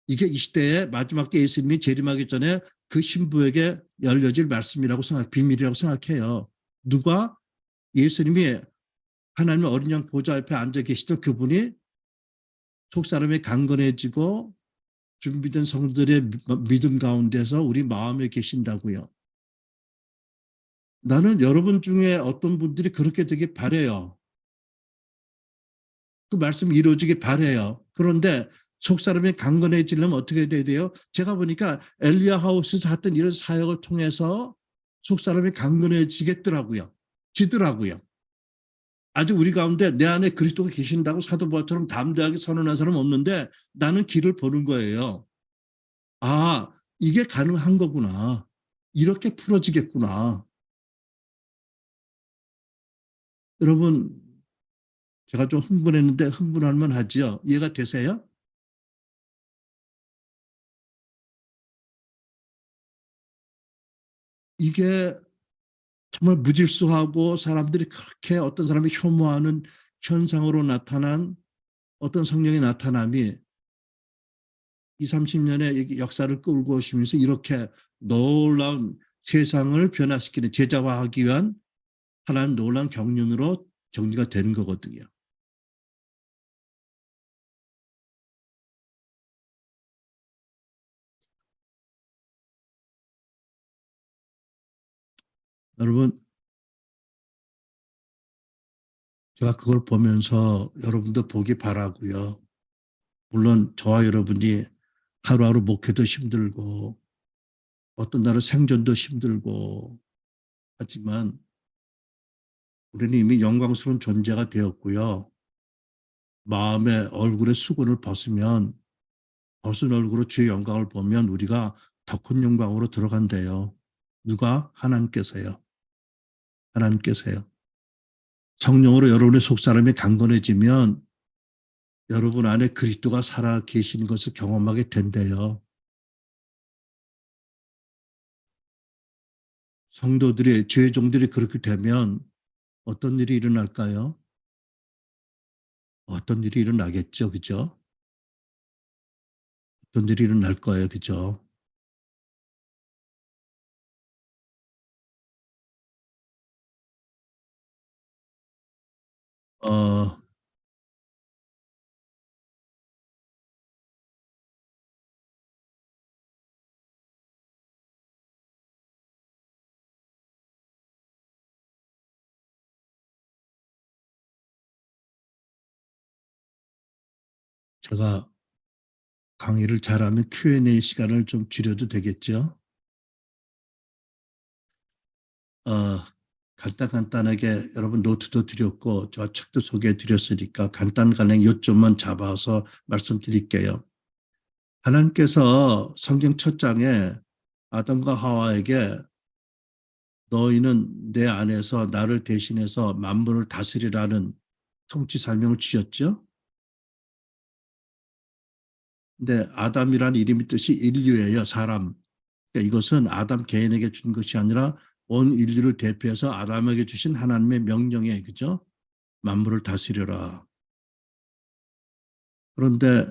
이게 이 시대의 마지막 때 예수님이 재림하기 전에 그 신부에게 열려질 말씀이라고 비밀이라고 생각해요. 누가 예수님이 하나님의 어린 양 보좌 옆에 앉아 계시던 그분이 속사람이 강건해지고 준비된 성들의 믿음 가운데서 우리 마음에 계신다고요. 나는 여러분 중에 어떤 분들이 그렇게 되길 바래요. 그 말씀이 이루어지길 바래요. 그런데 속사람이 강건해지려면 어떻게 돼야 돼요? 제가 보니까 엘리야 하우스에서 했던 이런 사역을 통해서 속사람이 강건해지겠더라고요. 지더라고요. 아직 우리 가운데 내 안에 그리스도가 계신다고 사도 바울처럼 담대하게 선언한 사람은 없는데 나는 길을 보는 거예요. 아, 이게 가능한 거구나. 이렇게 풀어지겠구나. 여러분, 제가 좀 흥분했는데 흥분할 만하지요. 이해가 되세요? 이게 정말 무질서하고 사람들이 그렇게 어떤 사람이 혐오하는 현상으로 나타난 어떤 성령의 나타남이 2, 30년의 역사를 끌고 오시면서 이렇게 놀라운 세상을 변화시키는 제자화하기 위한 하나님 놀라운 경륜으로 정리가 되는 거거든요. 여러분, 제가 그걸 보면서 여러분도 보기 바라고요. 물론 저와 여러분이 하루하루 목회도 힘들고 어떤 날은 생존도 힘들고 하지만 우리는 이미 영광스러운 존재가 되었고요. 마음의 얼굴의 수건을 벗으면 벗은 얼굴로 주의 영광을 보면 우리가 더 큰 영광으로 들어간대요. 누가? 하나님께서요. 하나님께서요. 성령으로 여러분의 속사람이 강건해지면 여러분 안에 그리스도가 살아 계시는 것을 경험하게 된대요. 성도들이 죄의 종들이 그렇게 되면 어떤 일이 일어날까요? 어떤 일이 일어나겠죠, 그죠? 어떤 일이 일어날 거예요, 그죠? 어, 제가 강의를 잘하면 Q&A 시간을 좀 줄여도 되겠죠? 어, 간단하게 여러분 노트도 드렸고 저 책도 소개해 드렸으니까 간단간에 요점만 잡아서 말씀드릴게요. 하나님께서 성경 첫 장에 아담과 하와에게 너희는 내 안에서 나를 대신해서 만물을 다스리라는 통치 설명을 주셨죠. 근데 아담이라는 이름의 뜻이 인류예요. 사람. 그러니까 이것은 아담 개인에게 준 것이 아니라 온 인류를 대표해서 아담에게 주신 하나님의 명령에 그죠? 만물을 다스려라. 그런데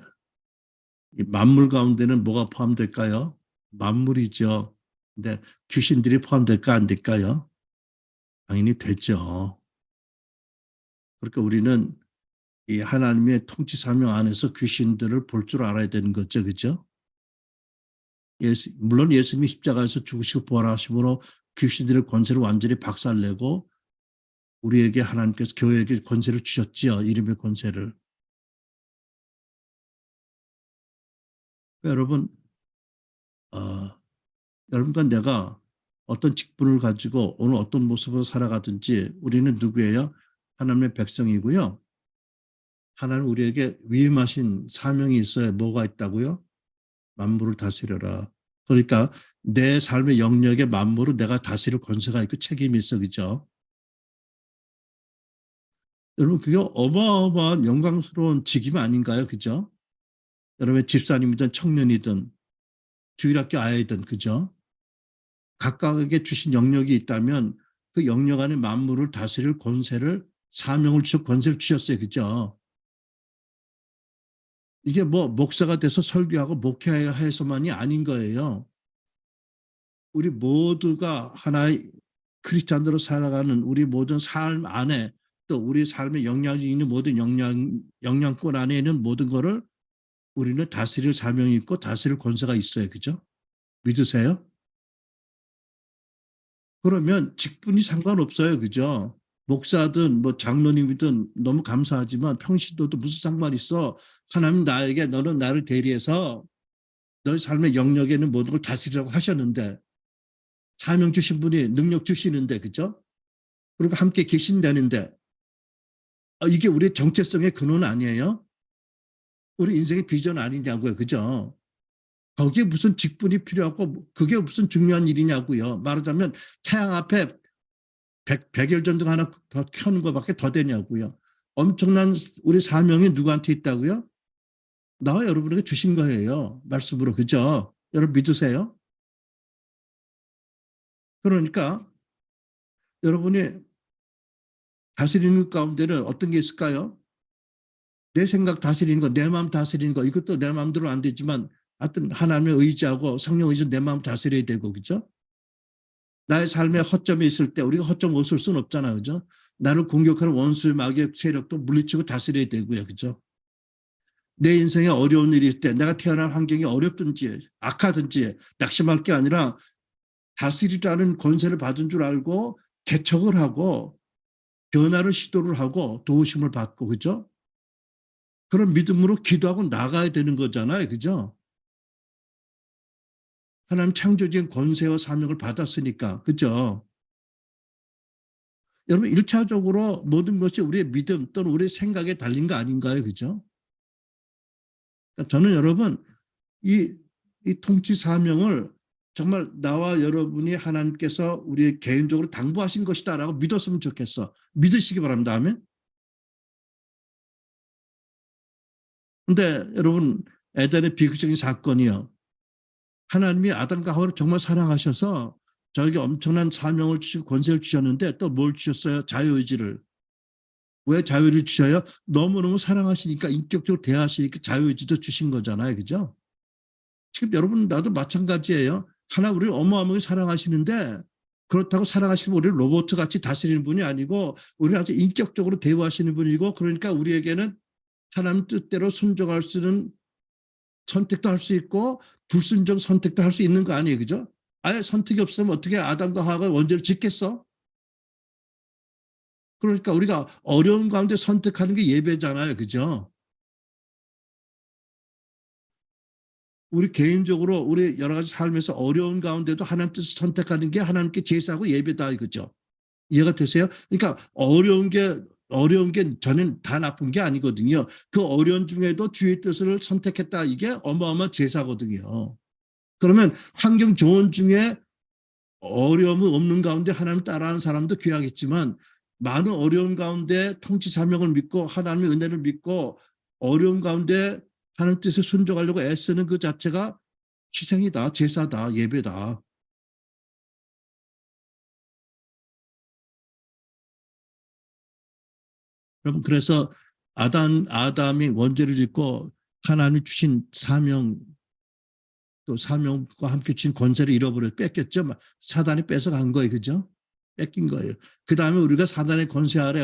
이 만물 가운데는 뭐가 포함될까요? 만물이죠. 근데 귀신들이 포함될까 안 될까요? 당연히 되죠. 그러니까 우리는 이 하나님의 통치 사명 안에서 귀신들을 볼 줄 알아야 되는 거죠. 그죠? 물론 예수님이 십자가에서 죽으시고 부활하심으로 귀신들의 권세를 완전히 박살내고 우리에게 하나님께서 교회에게 권세를 주셨지요. 이름의 권세를. 그러니까 여러분, 어, 여러분과 내가 어떤 직분을 가지고 오늘 어떤 모습으로 살아가든지 우리는 누구예요? 하나님의 백성이고요. 하나님 우리에게 위임하신 사명이 있어요. 뭐가 있다고요? 만물을 다스려라. 그러니까 내 삶의 영역에 만물을 내가 다스릴 권세가 있고 책임이 있어. 그죠? 여러분 그게 어마어마한 영광스러운 직임 아닌가요? 그죠? 여러분 집사님이든 청년이든 주일학교 아이든 그죠? 각각에게 주신 영역이 있다면 그 영역 안에 만물을 다스릴 권세를 사명을 주셔 권세를 주셨어요. 그죠? 이게 뭐 목사가 돼서 설교하고 목회해서만이 아닌 거예요. 우리 모두가 하나의 크리스찬으로 살아가는 우리 모든 삶 안에 또 우리 삶의 영향이 있는 모든 영향권 안에 있는 모든 거를 우리는 다스릴 사명이 있고 다스릴 권세가 있어요. 그죠? 믿으세요? 그러면 직분이 상관없어요. 그죠? 목사든 뭐 장로님이든 너무 감사하지만 평신도도 무슨 상관 있어? 하나님 나에게 너는 나를 대리해서 너의 삶의 영역에는 모든 걸 다스리라고 하셨는데 사명 주신 분이 능력 주시는데 그죠? 그리고 함께 계신다는데 이게 우리의 정체성의 근원 아니에요? 우리 인생의 비전 아니냐고요. 그죠? 거기에 무슨 직분이 필요하고 그게 무슨 중요한 일이냐고요. 말하자면 태양 앞에 백열 전등 하나 더 켜는 것밖에 더 되냐고요. 엄청난 우리 사명이 누구한테 있다고요? 나와 여러분에게 주신 거예요. 말씀으로. 그죠? 여러분 믿으세요? 그러니까 여러분이 다스리는 가운데는 어떤 게 있을까요? 내 생각 다스리는 거, 내 마음 다스리는 거, 이것도 내 마음대로 안 되지만 하여튼 하나님의 의지하고 성령 의지 내 마음 다스려야 되고, 그죠? 나의 삶에 허점이 있을 때 우리가 허점 없을 수는 없잖아, 그죠? 나를 공격하는 원수의 마귀의 세력도 물리치고 다스려야 되고요, 그죠? 내 인생에 어려운 일이 있을 때 내가 태어난 환경이 어렵든지 악하든지 낙심할 게 아니라 다스리라는 권세를 받은 줄 알고 개척을 하고 변화를 시도를 하고 도우심을 받고, 그죠? 그런 믿음으로 기도하고 나가야 되는 거잖아요. 그죠? 하나님 창조적인 권세와 사명을 받았으니까. 그죠? 여러분, 1차적으로 모든 것이 우리의 믿음 또는 우리의 생각에 달린 거 아닌가요? 그죠? 그러니까 저는 여러분, 이, 이 통치 사명을 정말 나와 여러분이 하나님께서 우리 개인적으로 당부하신 것이다라고 믿었으면 좋겠어. 믿으시기 바랍니다. 아멘. 근데 여러분, 에덴의 비극적인 사건이요. 하나님이 아담과 하와를 정말 사랑하셔서 저에게 엄청난 사명을 주시고 권세를 주셨는데 또 뭘 주셨어요? 자유의지를. 왜 자유를 주셔요? 너무너무 사랑하시니까 인격적으로 대하시니까 자유의지도 주신 거잖아요. 그죠? 지금 여러분 나도 마찬가지예요. 하나 우리를 어마어마하게 사랑하시는데 그렇다고 사랑하시는 우리를 로봇같이 다스리는 분이 아니고 우리를 아주 인격적으로 대우하시는 분이고 그러니까 우리에게는 하나님 뜻대로 순종할 수 있는 선택도 할 수 있고 불순종 선택도 할 수 있는 거 아니에요. 그죠? 아예 선택이 없으면 어떻게 아담과 하와가 원죄를 짓겠어? 그러니까 우리가 어려운 가운데 선택하는 게 예배잖아요. 그죠? 우리 개인적으로 우리 여러 가지 삶에서 어려운 가운데도 하나님 뜻을 선택하는 게 하나님께 제사하고 예배다 이거죠. 이해가 되세요? 그러니까 어려운 게 저는 다 나쁜 게 아니거든요. 그 어려운 중에도 주의 뜻을 선택했다 이게 어마어마한 제사거든요. 그러면 환경 좋은 중에 어려움은 없는 가운데 하나님 따라하는 사람도 귀하겠지만 많은 어려운 가운데 통치 사명을 믿고 하나님의 은혜를 믿고 어려운 가운데 하나님 뜻에 순종하려고 애쓰는 그 자체가 희생이다, 제사다, 예배다. 여러분 그래서 아담이 원죄를 짓고 하나님이 주신 사명 또 사명과 함께 주신 권세를 잃어버려 뺏겼죠. 사단이 뺏어간 거예요, 그죠? 뺏긴 거예요. 그 다음에 우리가 사단의 권세 아래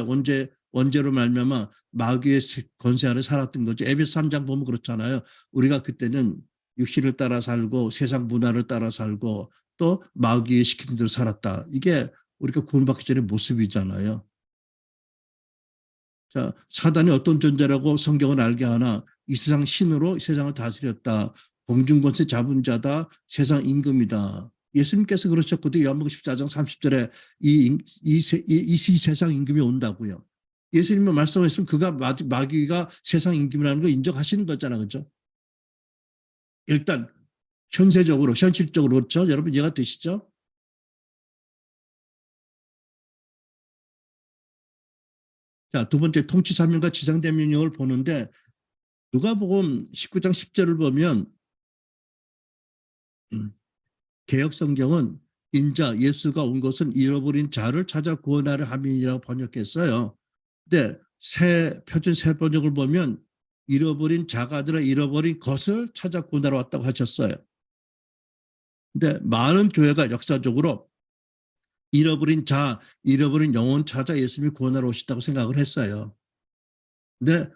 원죄로 말미암아 마귀의 권세 아래 살았던 거죠. 에베소 3장 보면 그렇잖아요. 우리가 그때는 육신을 따라 살고 세상 문화를 따라 살고 또 마귀의 시키는 대로 살았다. 이게 우리가 구원받기 전의 모습이잖아요. 자, 사단이 어떤 존재라고 성경은 알게 하나 이 세상 신으로 세상을 다스렸다. 공중권세 잡은 자다. 세상 임금이다. 예수님께서 그러셨거든요. 요한복음 14장 30절에 이 세상 임금이 온다고요. 예수님이 말씀하셨으면 그가 마귀가 세상 임금이라는 걸 인정하시는 거잖아. 그죠? 일단 현세적으로 현실적으로 그렇죠. 여러분 이해가 되시죠? 자, 두 번째 통치사명과 지상대명령을 보는데 누가복음 19장 10절을 보면 개역 성경은 인자 예수가 온 것은 잃어버린 자를 찾아 구원하려 함이라고 번역했어요. 근데 새 표준 새 번역을 보면 잃어버린 자가 아니라 잃어버린 것을 찾아 구원하러 왔다고 하셨어요. 근데 많은 교회가 역사적으로 잃어버린 자, 잃어버린 영혼 찾아 예수님이 구원하러 오셨다고 생각을 했어요. 근데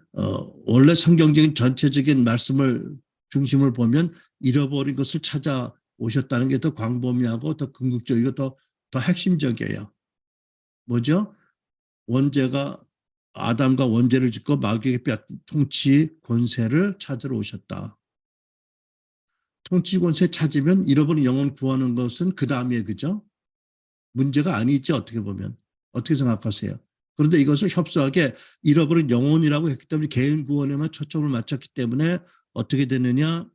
원래 성경적인 전체적인 말씀을 중심을 보면 잃어버린 것을 찾아 오셨다는 게 더 광범위하고 더 궁극적이고 더 핵심적이에요. 뭐죠? 원죄가 아담과 원죄를 짓고 마귀에게 빼앗긴 통치 권세를 찾으러 오셨다. 통치 권세 찾으면 잃어버린 영혼 구하는 것은 그 다음에 그죠? 문제가 아니죠. 어떻게 보면. 어떻게 생각하세요? 그런데 이것을 협소하게 잃어버린 영혼이라고 했기 때문에 개인 구원에만 초점을 맞췄기 때문에 어떻게 되느냐?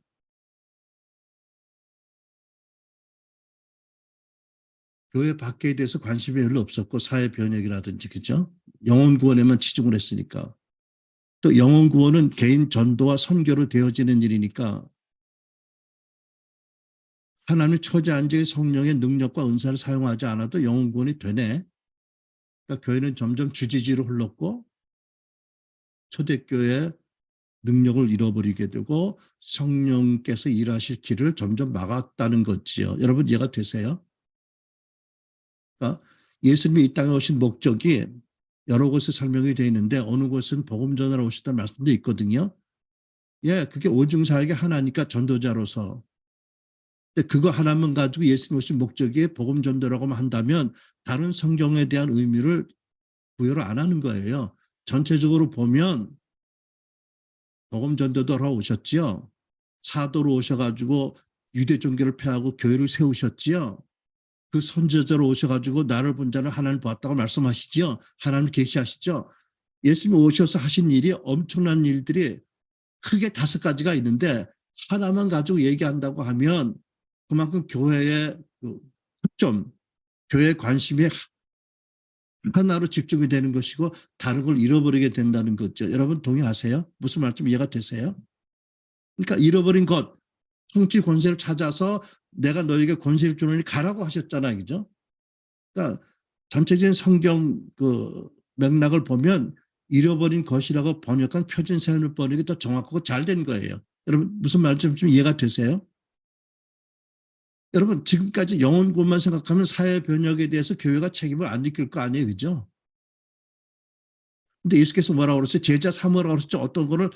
교회 밖에 대해서 관심이 별로 없었고 사회 변혁이라든지 그죠? 영혼 구원에만 치중을 했으니까. 또 영혼 구원은 개인 전도와 선교로 되어지는 일이니까 하나님의 처자안적의 성령의 능력과 은사를 사용하지 않아도 영혼 구원이 되네. 그러니까 교회는 점점 주지지로 흘렀고 초대교회 능력을 잃어버리게 되고 성령께서 일하실 길을 점점 막았다는 거지요. 여러분 이해가 되세요? 그러니까 예수님이 이 땅에 오신 목적이 여러 곳에 설명이 되어 있는데 어느 곳은 복음 전하러 오셨다는 말씀도 있거든요. 예, 그게 오중사에게 하나니까 전도자로서. 근데 그거 하나만 가지고 예수님 오신 목적이 복음 전도라고 한다면 다른 성경에 대한 의미를 부여를 안 하는 거예요. 전체적으로 보면 복음 전도도 하러 오셨지요. 사도로 오셔가지고 유대 종교를 폐하고 교회를 세우셨지요. 그 선지자로 오셔가지고 나를 본 자는 하나님을 보았다고 말씀하시지요. 하나님을 계시하시죠. 예수님이 오셔서 하신 일이 엄청난 일들이 크게 5가지가 있는데 하나만 가지고 얘기한다고 하면 그만큼 교회의 그 초점, 교회의 관심이 하나로 집중이 되는 것이고 다른 걸 잃어버리게 된다는 거죠. 여러분 동의하세요? 무슨 말씀 이해가 되세요? 그러니까 잃어버린 것, 통치 권세를 찾아서 내가 너에게 권세를 주노니 가라고 하셨잖아요. 그죠? 그러니까 전체적인 성경 그 맥락을 보면 잃어버린 것이라고 번역한 표준 세운을 번역이 더 정확하고 잘 된 거예요. 여러분 무슨 말씀 좀 이해가 되세요? 여러분 지금까지 영혼구원만 생각하면 사회 변혁에 대해서 교회가 책임을 안 느낄 거 아니에요. 그죠? 근데 예수께서 뭐라고 그랬어요? 제자 삼으라고 그랬죠. 어떤 거를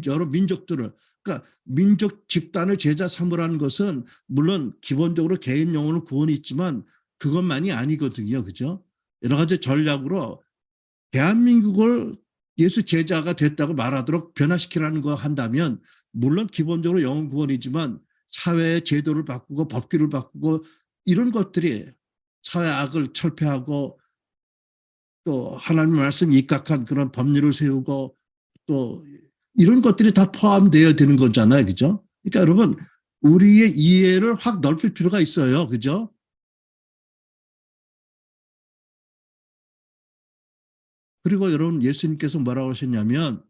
여러 민족들을. 그러니까 민족 집단을 제자 삼으라는 것은 물론 기본적으로 개인 영혼을 구원이 있지만 그것만이 아니거든요. 그죠? 여러 가지 전략으로 대한민국을 예수 제자가 됐다고 말하도록 변화시키라는 거 한다면 물론 기본적으로 영혼 구원이지만 사회의 제도를 바꾸고 법규를 바꾸고 이런 것들이 사회 악을 철폐하고 또 하나님의 말씀 입각한 그런 법률을 세우고 또 이런 것들이 다 포함되어야 되는 거잖아요. 그죠? 그러니까 여러분 우리의 이해를 확 넓힐 필요가 있어요. 그죠? 그리고 여러분 예수님께서 뭐라고 하셨냐면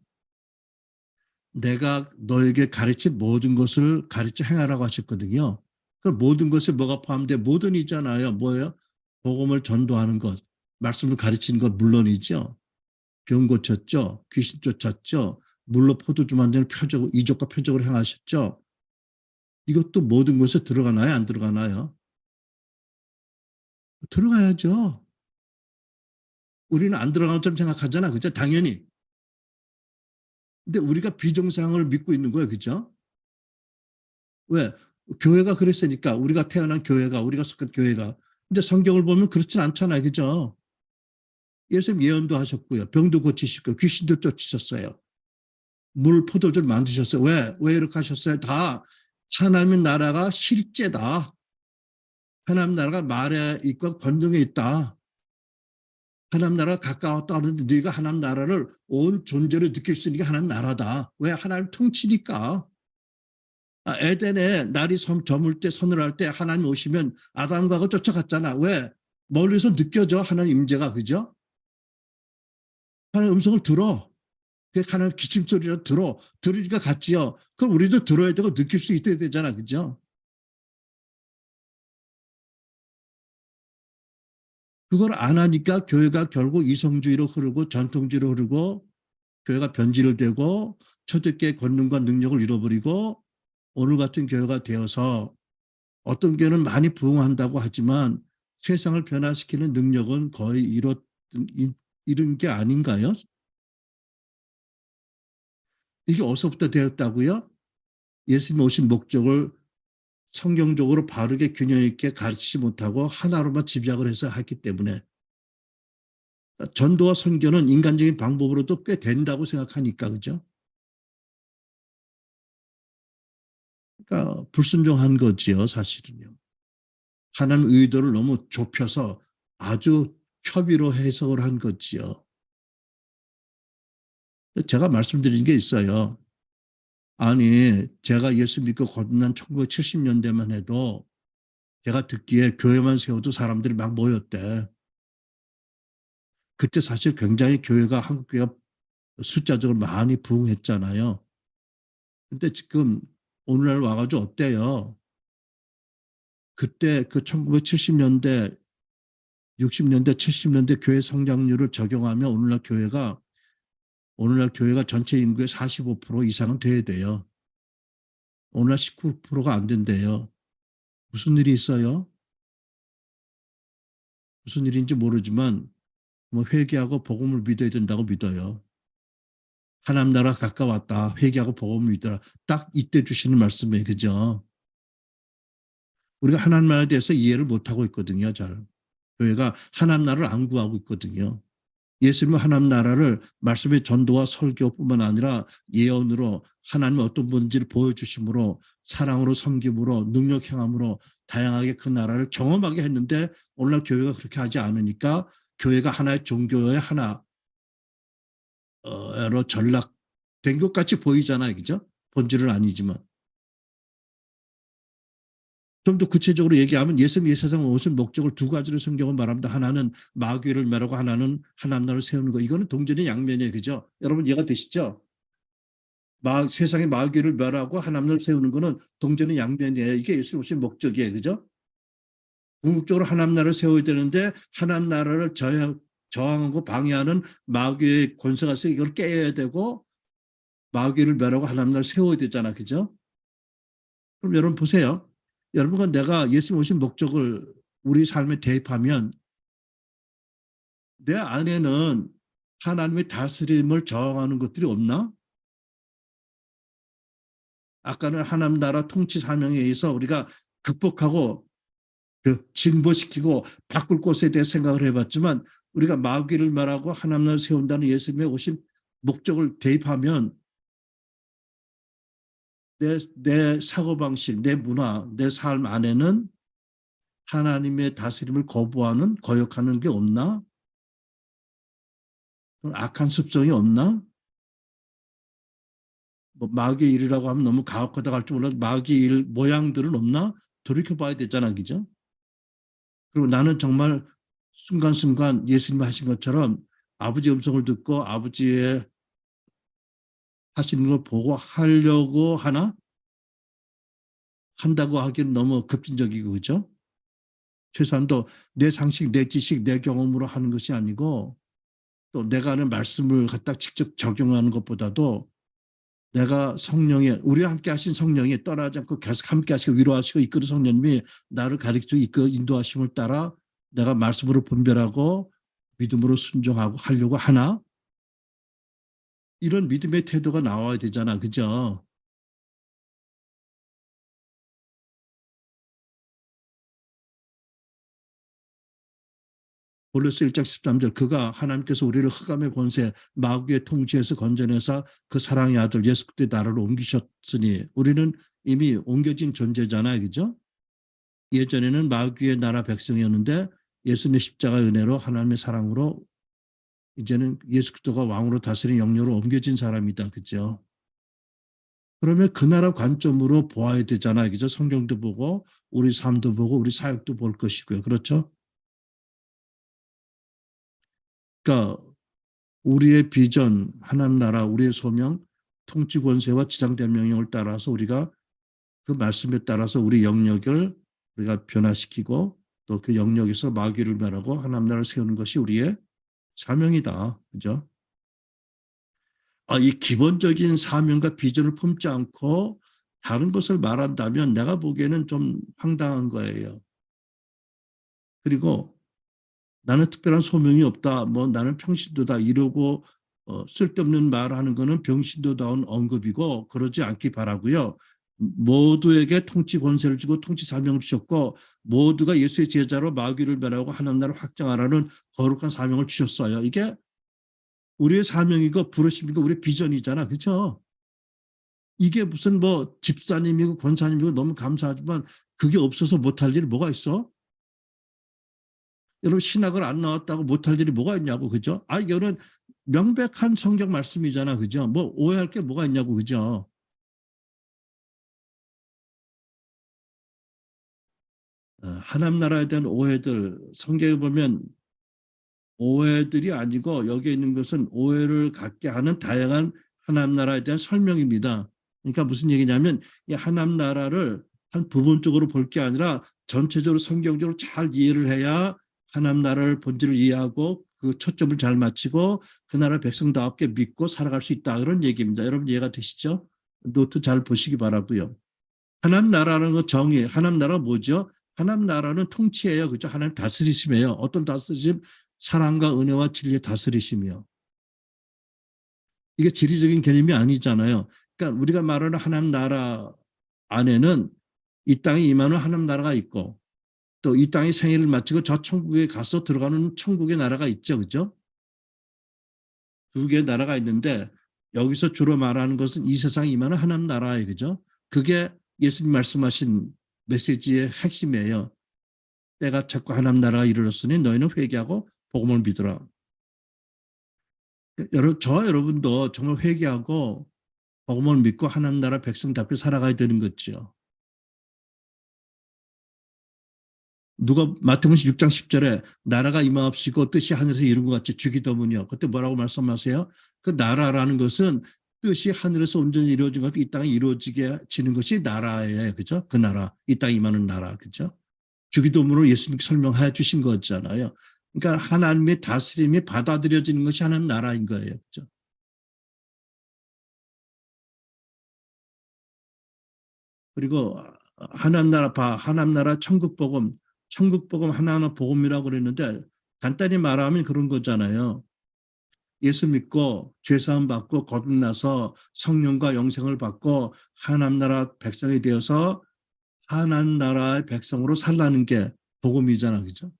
내가 너에게 가르친 모든 것을 가르쳐 행하라고 하셨거든요. 그 모든 것에 뭐가 포함돼? 모든이잖아요. 뭐예요? 복음을 전도하는 것, 말씀을 가르치는 것 물론이죠. 병 고쳤죠. 귀신 쫓았죠. 물로 포도주 만드는 표적, 이적과 표적을 행하셨죠. 이것도 모든 것에 들어가나요? 안 들어가나요? 들어가야죠. 우리는 안 들어가는 점 생각하잖아. 그죠? 당연히. 근데 우리가 비정상을 믿고 있는 거예요. 그죠? 왜? 교회가 그랬으니까. 우리가 태어난 교회가, 우리가 속한 교회가. 근데 성경을 보면 그렇진 않잖아요. 그죠? 예수님 예언도 하셨고요. 병도 고치시고 귀신도 쫓으셨어요. 물 포도주를 만드셨어요. 왜? 왜 이렇게 하셨어요? 다 하나님의 나라가 실제다. 하나님 나라가 말에 있고 권능에 있다. 하나님 나라가 가까웠다 하는데 네가 하나님 나라를 온 존재로 느낄 수 있는 게 하나님 나라다. 왜? 하나님 통치니까. 에덴에 날이 저물 때 서늘할 때 하나님 오시면 아담과 하고 쫓아갔잖아. 왜? 멀리서 느껴져 하나님 임재가. 그죠? 하나님 음성을 들어. 하나님 기침소리를 들으니까 같지요. 그럼 우리도 들어야 되고 느낄 수 있어야 되잖아. 그죠? 그걸 안 하니까 교회가 결국 이성주의로 흐르고 전통주의로 흐르고 교회가 변질을 되고 초대교회 권능과 능력을 잃어버리고 오늘 같은 교회가 되어서 어떤 교회는 많이 부흥한다고 하지만 세상을 변화시키는 능력은 거의 잃은 게 아닌가요? 이게 어디서부터 되었다고요? 예수님 오신 목적을 성경적으로 바르게 균형 있게 가르치지 못하고 하나로만 집약을 해서 했기 때문에 전도와 선교는 인간적인 방법으로도 꽤 된다고 생각하니까. 그죠? 그러니까 불순종한 거지요, 사실은요. 하나님 의도를 너무 좁혀서 아주 협의로 해석을 한 거지요. 제가 말씀드린 게 있어요. 아니, 제가 예수 믿고 거듭난 1970년대만 해도 제가 듣기에 교회만 세워도 사람들이 막 모였대. 그때 사실 굉장히 교회가, 한국 교회가 숫자적으로 많이 부흥했잖아요. 근데 지금 오늘날 와가지고 어때요? 그때 그 1970년대, 60년대, 70년대 교회 성장률을 적용하면 오늘날 교회가 전체 인구의 45% 이상은 돼야 돼요. 오늘날 19%가 안 된대요. 무슨 일이 있어요? 무슨 일인지 모르지만 뭐 회개하고 복음을 믿어야 된다고 믿어요. 하나님 나라 가까웠다. 회개하고 복음을 믿어라. 딱 이때 주시는 말씀이에요. 그죠? 우리가 하나님 나라에 대해서 이해를 못하고 있거든요. 잘. 교회가 하나님 나라를 안 구하고 있거든요. 예수님은 하나님 나라를 말씀의 전도와 설교뿐만 아니라 예언으로 하나님이 어떤 분인지를 보여주심으로 사랑으로 섬김으로 능력 행함으로 다양하게 그 나라를 경험하게 했는데 오늘날 교회가 그렇게 하지 않으니까 교회가 하나의 종교의 하나로 전락된 것 같이 보이잖아요. 그죠? 본질은 아니지만. 좀 더 구체적으로 얘기하면 예수님이 이 세상에 오신 목적을 두 가지로 성경은 말합니다. 하나는 마귀를 멸하고 하나는 하나님 나라를 세우는 거. 이거는 동전의 양면이에요. 그죠? 여러분 이해가 되시죠? 세상의 마귀를 멸하고 하나님 나라를 세우는 거는 동전의 양면이에요. 이게 예수님 오신 목적이에요. 그죠? 궁극적으로 하나님 나라를 세워야 되는데 하나님 나라를 저항하고 방해하는 마귀의 권세가 있어 이걸 깨야 되고 마귀를 멸하고 하나님 나라를 세워야 되잖아. 그죠? 그럼 여러분 보세요. 여러분과 내가 예수님 오신 목적을 우리 삶에 대입하면 내 안에는 하나님의 다스림을 저항하는 것들이 없나? 아까는 하나님 나라 통치 사명에 의해서 우리가 극복하고 진보시키고 바꿀 것에 대해 생각을 해봤지만 우리가 마귀를 말하고 하나님 나라를 세운다는 예수님의 오신 목적을 대입하면 내 사고방식, 내 문화, 내 삶 안에는 하나님의 다스림을 거부하는 거역하는 게 없나? 악한 습성이 없나? 뭐 마귀의 일이라고 하면 너무 가혹하다 할지 몰라도 마귀의 일 모양들은 없나? 돌이켜봐야 되잖아. 그죠? 그리고 나는 정말 순간순간 예수님 하신 것처럼 아버지 음성을 듣고 아버지의 하시는 걸 보고 하려고 하나? 한다고 하기는 너무 급진적이고, 그죠? 최소한도 내 상식, 내 지식, 내 경험으로 하는 것이 아니고 또 내가 하는 말씀을 갖다 직접 적용하는 것보다도 내가 성령의 우리와 함께 하신 성령이 떠나지 않고 계속 함께 하시고 위로하시고 이끄는 성령님이 나를 가르치고 이끌어 인도하심을 따라 내가 말씀으로 분별하고 믿음으로 순종하고 하려고 하나? 이런 믿음의 태도가 나와야 되잖아. 그죠? 골로새 1장 13절 그가 하나님께서 우리를 흑암의 권세 마귀의 통치에서 건져내서 그 사랑의 아들 예수 그리스도의 나라로 옮기셨으니 우리는 이미 옮겨진 존재잖아요. 그죠? 예전에는 마귀의 나라 백성이었는데 예수님의 십자가 은혜로 하나님의 사랑으로 이제는 예수 그리스도가 왕으로 다스리는 영역으로 옮겨진 사람이다. 그죠? 그러면 그 나라 관점으로 보아야 되잖아요. 그죠? 성경도 보고 우리 삶도 보고 우리 사역도 볼 것이고요. 그렇죠? 그러니까 우리의 비전, 하나님 나라, 우리의 소명, 통치 권세와 지상된 명령을 따라서 우리가 그 말씀에 따라서 우리 영역을 우리가 변화시키고 또 그 영역에서 마귀를 멸하고 하나님 나라를 세우는 것이 우리의 사명이다. 그죠? 이 기본적인 사명과 비전을 품지 않고 다른 것을 말한다면 내가 보기에는 좀 황당한 거예요. 그리고 나는 특별한 소명이 없다. 뭐 나는 평신도다 이러고 쓸데없는 말하는 거는 병신도다운 언급이고 그러지 않기 바라고요. 모두에게 통치 권세를 주고 통치 사명을 주셨고 모두가 예수의 제자로 마귀를 멸하고 하나님 나라를 확장하라는 거룩한 사명을 주셨어요. 이게 우리의 사명이고 부르심이고 우리의 비전이잖아. 그렇죠? 이게 무슨 뭐 집사님이고 권사님이고 너무 감사하지만 그게 없어서 못할 일이 뭐가 있어? 여러분 신학을 안 나왔다고 못할 일이 뭐가 있냐고. 그죠? 이거는 명백한 성경 말씀이잖아. 그죠? 뭐 오해할 게 뭐가 있냐고. 그죠? 하나님 나라에 대한 오해들 성경에 보면 오해들이 아니고 여기에 있는 것은 오해를 갖게 하는 다양한 하나님 나라에 대한 설명입니다. 그러니까 무슨 얘기냐면 이 하나님 나라를 한 부분적으로 볼 게 아니라 전체적으로 성경적으로 잘 이해를 해야 하나님 나라를 본질을 이해하고 그 초점을 잘 맞추고 그 나라 백성다웠게 믿고 살아갈 수 있다. 그런 얘기입니다. 여러분 이해가 되시죠? 노트 잘 보시기 바라고요. 하나님 나라는 거 정의, 하나님 나라가 뭐죠? 하나님 나라는 통치예요. 그죠? 하나님 다스리심이에요. 어떤 다스리심? 사랑과 은혜와 진리의 다스리심이요. 이게 지리적인 개념이 아니잖아요. 그러니까 우리가 말하는 하나님 나라 안에는 이 땅에 임하는 하나님 나라가 있고 또 이 땅의 생애를 마치고 저 천국에 가서 들어가는 천국의 나라가 있죠. 그죠? 두 개의 나라가 있는데 여기서 주로 말하는 것은 이 세상에 임하는 하나님 나라예요. 그죠? 그게 예수님 말씀하신 메시지의 핵심이에요. 때가 찼고 하나님 나라가 이르렀으니 너희는 회개하고 복음을 믿으라. 저와 여러분도 정말 회개하고 복음을 믿고 하나님 나라 백성답게 살아가야 되는 거죠. 누가 마태복음 6장 10절에 나라가 임하옵시고 뜻이 하늘에서 이룬 것 같이 주기도문이요. 그때 뭐라고 말씀하세요? 그 나라라는 것은 뜻이 하늘에서 온전히 이루어진 것, 이 땅에 이루어지게 지는 것이 나라예요. 그죠? 그 나라, 이 땅에 임하는 나라. 그죠? 주기도문으로 예수님께 설명해 주신 거잖아요. 그러니까 하나님의 다스림이 받아들여지는 것이 하나님 나라인 거예요. 그죠? 그리고 하나님 나라 하나님 나라 천국 복음 하나하나 복음이라고 그랬는데 간단히 말하면 그런 거잖아요. 예수 믿고 죄사함 받고 거듭나서 성령과 영생을 받고 하나님 나라 백성이 되어서 하나님 나라의 백성으로 살라는 게 복음이잖아. 그죠?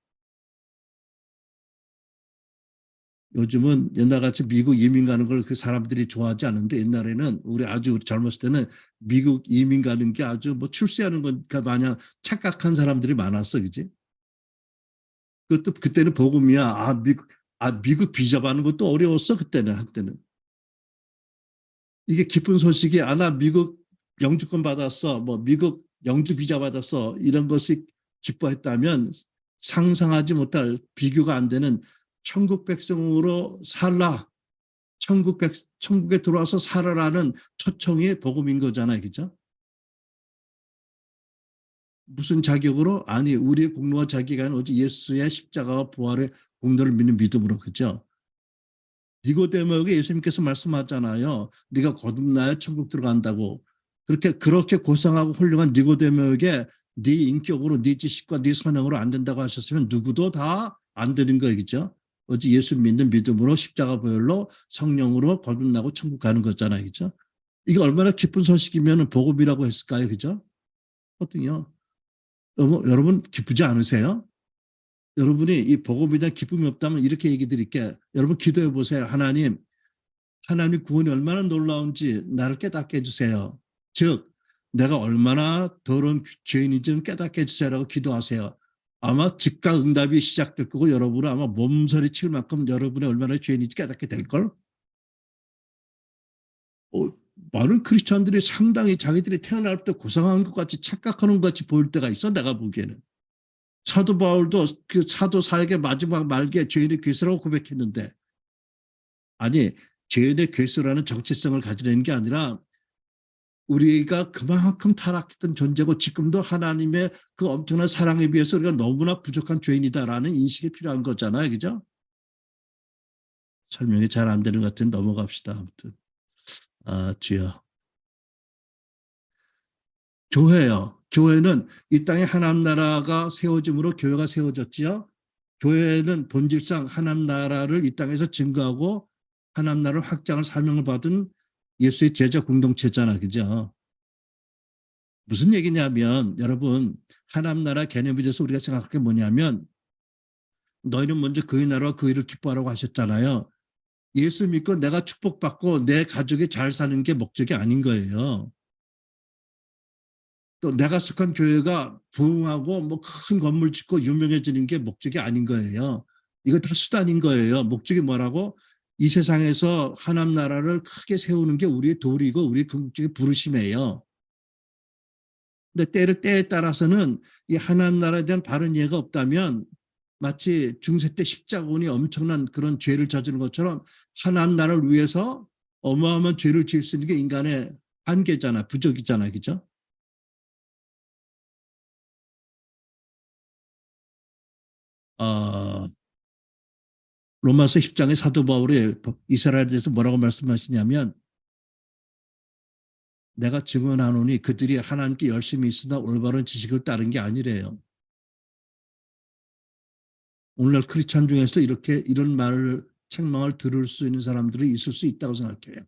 요즘은 옛날같이 미국 이민 가는 걸 그 사람들이 좋아하지 않는데 옛날에는 우리 아주 젊었을 때는 미국 이민 가는 게 아주 뭐 출세하는 거니까 마냥 착각한 사람들이 많았어. 그지? 그것도 그때는 복음이야. 미국 비자 받는 것도 어려웠어. 그때는 한때는. 이게 기쁜 소식이 나 미국 영주권 받았어. 뭐 미국 영주 비자 받았어. 이런 것이 기뻐했다면 상상하지 못할 비교가 안 되는 천국 백성으로 살라. 천국에 들어와서 살아라는 초청이 복음인 거잖아요. 그죠? 무슨 자격으로? 아니, 우리의 공로와 자격이 아니라 오직 예수의 십자가와 부활의 공로를 믿는 믿음으로. 그죠? 니고데모에게 예수님께서 말씀하잖아요. 네가 거듭나야 천국 들어간다고. 그렇게 고상하고 훌륭한 니고데모에게 네 인격으로 네 지식과 네 선행으로 안 된다고 하셨으면 누구도 다 안 되는 거예요. 그죠? 오직 예수 믿는 믿음으로 십자가 보혈로 성령으로 거듭나고 천국 가는 거잖아요. 그죠? 이게 얼마나 기쁜 소식이면 복음이라고 했을까요? 그죠? 거든요. 여러분 기쁘지 않으세요? 여러분이 이 복음에 대한 기쁨이 없다면 이렇게 얘기 드릴게. 여러분 기도해 보세요. 하나님 구원이 얼마나 놀라운지 나를 깨닫게 해주세요. 즉 내가 얼마나 더러운 죄인인지 깨닫게 해주세요라고 기도하세요. 아마 즉각 응답이 시작될 거고 여러분은 아마 몸서리칠 만큼 여러분의 얼마나 죄인인지 깨닫게 될걸. 많은 크리스천들이 상당히 자기들이 태어날 때 고상한 것 같이 착각하는 것 같이 보일 때가 있어. 내가 보기에는. 사도 바울도 그 사도 사역의 마지막 말기에 죄인의 괴수라고 고백했는데, 아니 죄인의 괴수라는 정체성을 가지려는 게 아니라 우리가 그만큼 타락했던 존재고 지금도 하나님의 그 엄청난 사랑에 비해서 우리가 너무나 부족한 죄인이다라는 인식이 필요한 거잖아요. 그죠? 설명이 잘 안 되는 것 같은 넘어갑시다. 아무튼 주여. 교회요. 교회는 이 땅에 하나님 나라가 세워짐으로 교회가 세워졌지요. 교회는 본질상 하나님 나라를 이 땅에서 증거하고 하나님 나라를 확장할 사명을 받은 예수의 제자 공동체잖아. 그죠? 무슨 얘기냐면 여러분 하나님 나라 개념에 대해서 우리가 생각할 게 뭐냐면 너희는 먼저 그의 나라와 그 일을 기뻐하라고 하셨잖아요. 예수 믿고 내가 축복받고 내 가족이 잘 사는 게 목적이 아닌 거예요. 또 내가 속한 교회가 부흥하고 뭐 큰 건물 짓고 유명해지는 게 목적이 아닌 거예요. 이거 다 수단인 거예요. 목적이 뭐라고? 이 세상에서 하나님 나라를 크게 세우는 게 우리의 도리고 우리의 궁극적인 부르심이에요. 근데 때에 따라서는 이 하나님 나라에 대한 바른 이해가 없다면 마치 중세 때 십자군이 엄청난 그런 죄를 저지른 것처럼 하나님 나라를 위해서 어마어마한 죄를 지을 수 있는 게 인간의 한계잖아, 부족이잖아, 그죠? 어, 로마서 10장의 사도 바울이 이스라엘에 대해서 뭐라고 말씀하시냐면 내가 증언하노니 그들이 하나님께 열심히 있으나 올바른 지식을 따른 게 아니래요. 오늘날 크리스찬 중에서 이렇게 이런 말을 책망을 들을 수 있는 사람들이 있을 수 있다고 생각해요.